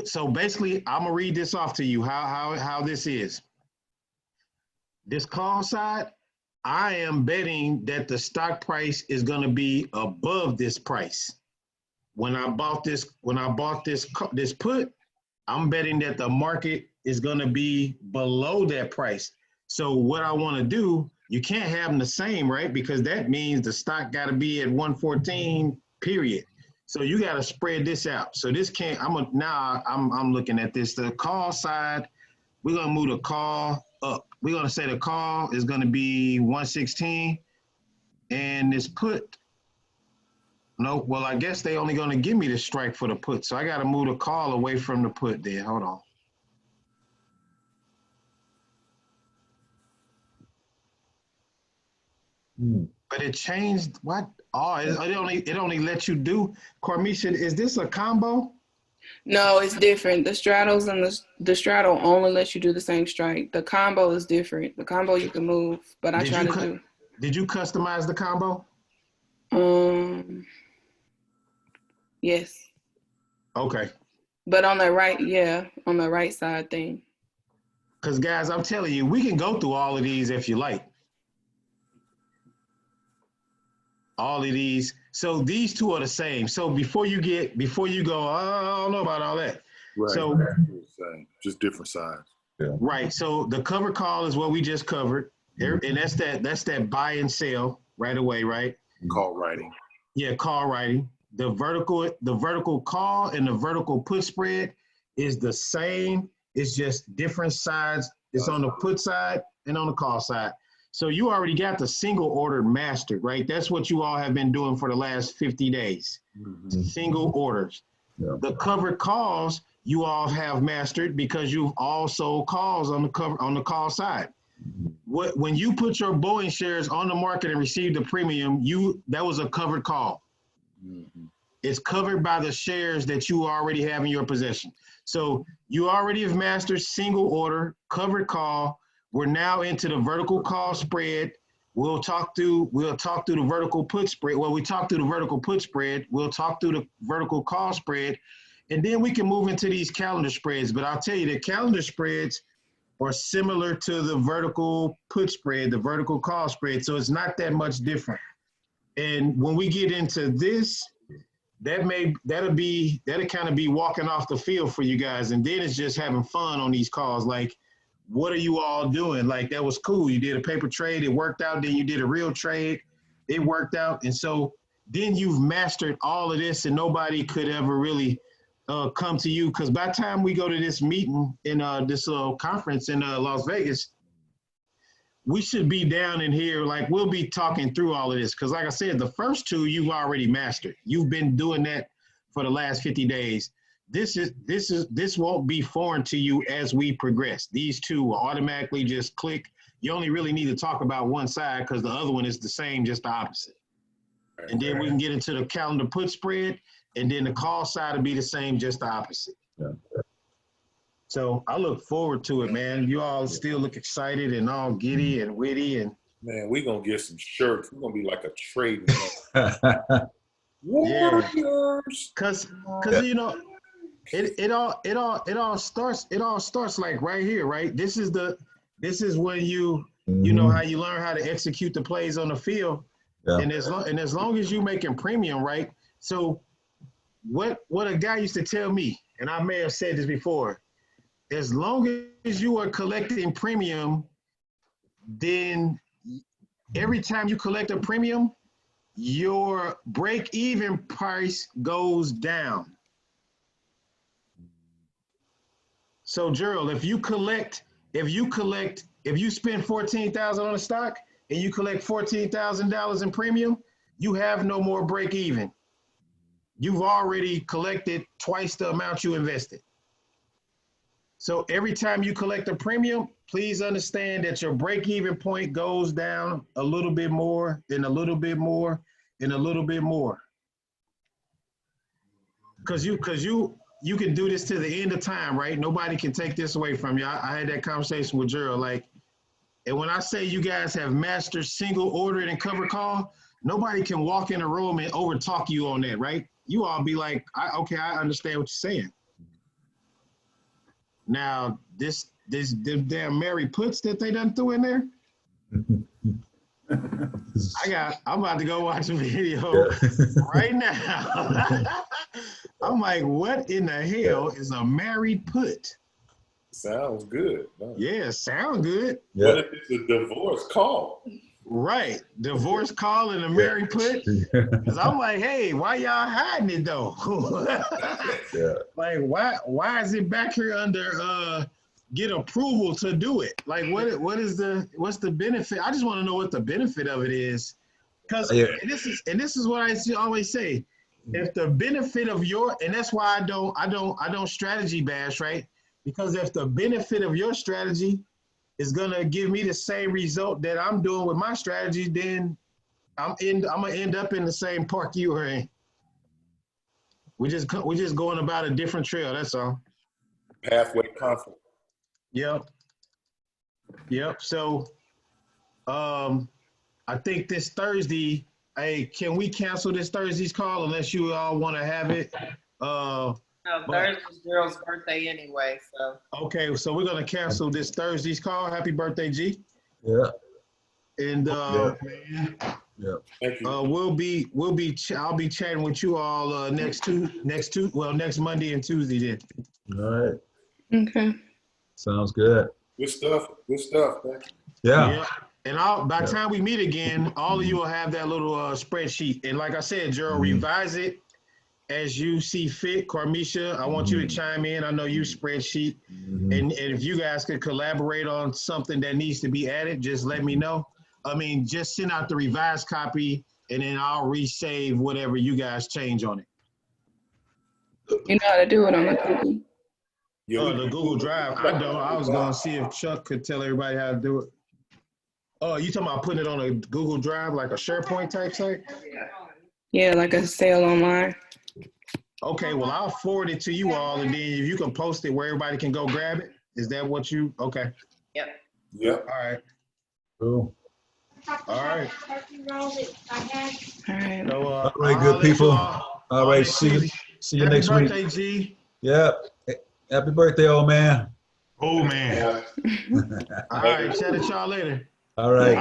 so basically, I'm gonna read this off to you how this is. This call side, I am betting that the stock price is gonna be above this price. When I bought this put, I'm betting that the market is gonna be below that price. So what I wanna do, you can't have them the same, right? Because that means the stock gotta be at 114, period. So you gotta spread this out. So this can't, I'm looking at this, the call side, we're gonna move the call up. We're gonna say the call is gonna be 116 and this put, no, well, I guess they only gonna give me the strike for the put. So I gotta move the call away from the put there, hold on. But it changed what? Oh, it only lets you do. Cormisha, is this a combo? No, it's different. The straddles and the straddle only lets you do the same strike. The combo is different. The combo you can move, but I try to do. Did you customize the combo? Yes. Okay. But on the right side thing. Because guys, I'm telling you, we can go through all of these if you like. All of these. So these two are the same. So before you go, I don't know about all that. Right. So Just different size. Right. So the cover call is what we just covered. And that's that buy and sell right away, right? Call writing. Yeah, call writing. The vertical call and the vertical put spread is the same. It's just different sides. It's on the put side and on the call side. So you already got the single order mastered, right? That's what you all have been doing for the last 50 days. Single orders. Yeah. The covered calls you all have mastered because you've all sold calls on the call side. When you put your Boeing shares on the market and received the premium, that was a covered call. It's covered by the shares that you already have in your possession. So you already have mastered single order, covered call. We're now into the vertical call spread. We'll talk through the vertical put spread. Well, we talked through the vertical put spread. We'll talk through the vertical call spread. And then we can move into these calendar spreads. But I'll tell you, the calendar spreads are similar to the vertical put spread, the vertical call spread. So it's not that much different. And when we get into this, that'll kind of be walking off the field for you guys. And then it's just having fun on these calls. Like, what are you all doing? Like, that was cool. You did a paper trade, it worked out. Then you did a real trade, it worked out. And so then you've mastered all of this and nobody could ever really come to you. Because by the time we go to this meeting in this conference in Las Vegas, we should be down in here, like we'll be talking through all of this. Because like I said, the first two you've already mastered. You've been doing that for the last 50 days. This won't be foreign to you as we progress. These two will automatically just click. You only really need to talk about one side because the other one is the same, just the opposite. And then we can get into the calendar put spread, and then the call side will be the same, just the opposite. Yeah. So I look forward to it, man. You all still look excited and all giddy and witty. And Man, we're going to get some shirts. We're going to be like a trading. Warriors. Because you know, it all starts like right here, right? This is when you know how you learn how to execute the plays on the field. Yeah. And as long as you making premium, right? So what a guy used to tell me, and I may have said this before, as long as you are collecting premium, then every time you collect a premium, your break-even price goes down. So Gerald, if you spend $14,000 on a stock and you collect $14,000 in premium, you have no more break-even. You've already collected twice the amount you invested. So every time you collect a premium, please understand that your break-even point goes down a little bit more, then a little bit more, and a little bit more. Because you can do this to the end of time, right? Nobody can take this away from you. I had that conversation with Gerald, like, and when I say you guys have mastered single order and cover call, nobody can walk in a room and over talk you on that, right? You all be like, okay, I understand what you're saying. Now, this damn Mary puts that they done threw in there. I'm about to go watch a video right now. I'm like, what in the hell is a married put? Sounds good. No. Yeah, sound good. Yeah. What if it's a divorce call? Right, divorce call and a married put. Because I'm like, hey, why y'all hiding it though? Like, why is it back here under get approval to do it? Like, what's the benefit? I just want to know what the benefit of it is. Because and this is what I always say. If the benefit of and that's why I don't strategy bash, right? Because if the benefit of your strategy is gonna give me the same result that I'm doing with my strategy, then I'm gonna end up in the same park you are in. We're just going about a different trail. That's all. Pathway conflict. Yep. So, I think this Thursday. Hey, can we cancel this Thursday's call unless you all want to have it? No, Thursday's girl's birthday anyway, so. Okay, so we're gonna cancel this Thursday's call. Happy birthday, G. Yeah. And Yeah. Thank you. I'll be chatting with you all next Monday and Tuesday then. All right. Okay. Sounds good. Good stuff. Good stuff, man. Yeah. And by the time we meet again, all of you will have that little spreadsheet. And like I said, Gerald, revise it as you see fit. Carmisha, I want you to chime in. I know you spreadsheet. And if you guys could collaborate on something that needs to be added, just let me know. I mean, just send out the revised copy and then I'll resave whatever you guys change on it. You know how to do it on the Google. Oh, the Google Drive. I don't. I was going to see if Chuck could tell everybody how to do it. Oh, you talking about putting it on a Google Drive, like a SharePoint type site? Yeah, like a sale online. Okay, well, I'll forward it to you all, and then if you can post it where everybody can go grab it. Is that what you, okay. Yep. Yep. All right. Cool. All right. All right. So, All right, good people. All right, see you next week. Happy birthday, G. Yep. Happy birthday, old man. Oh man. All right, chat at y'all later. All right.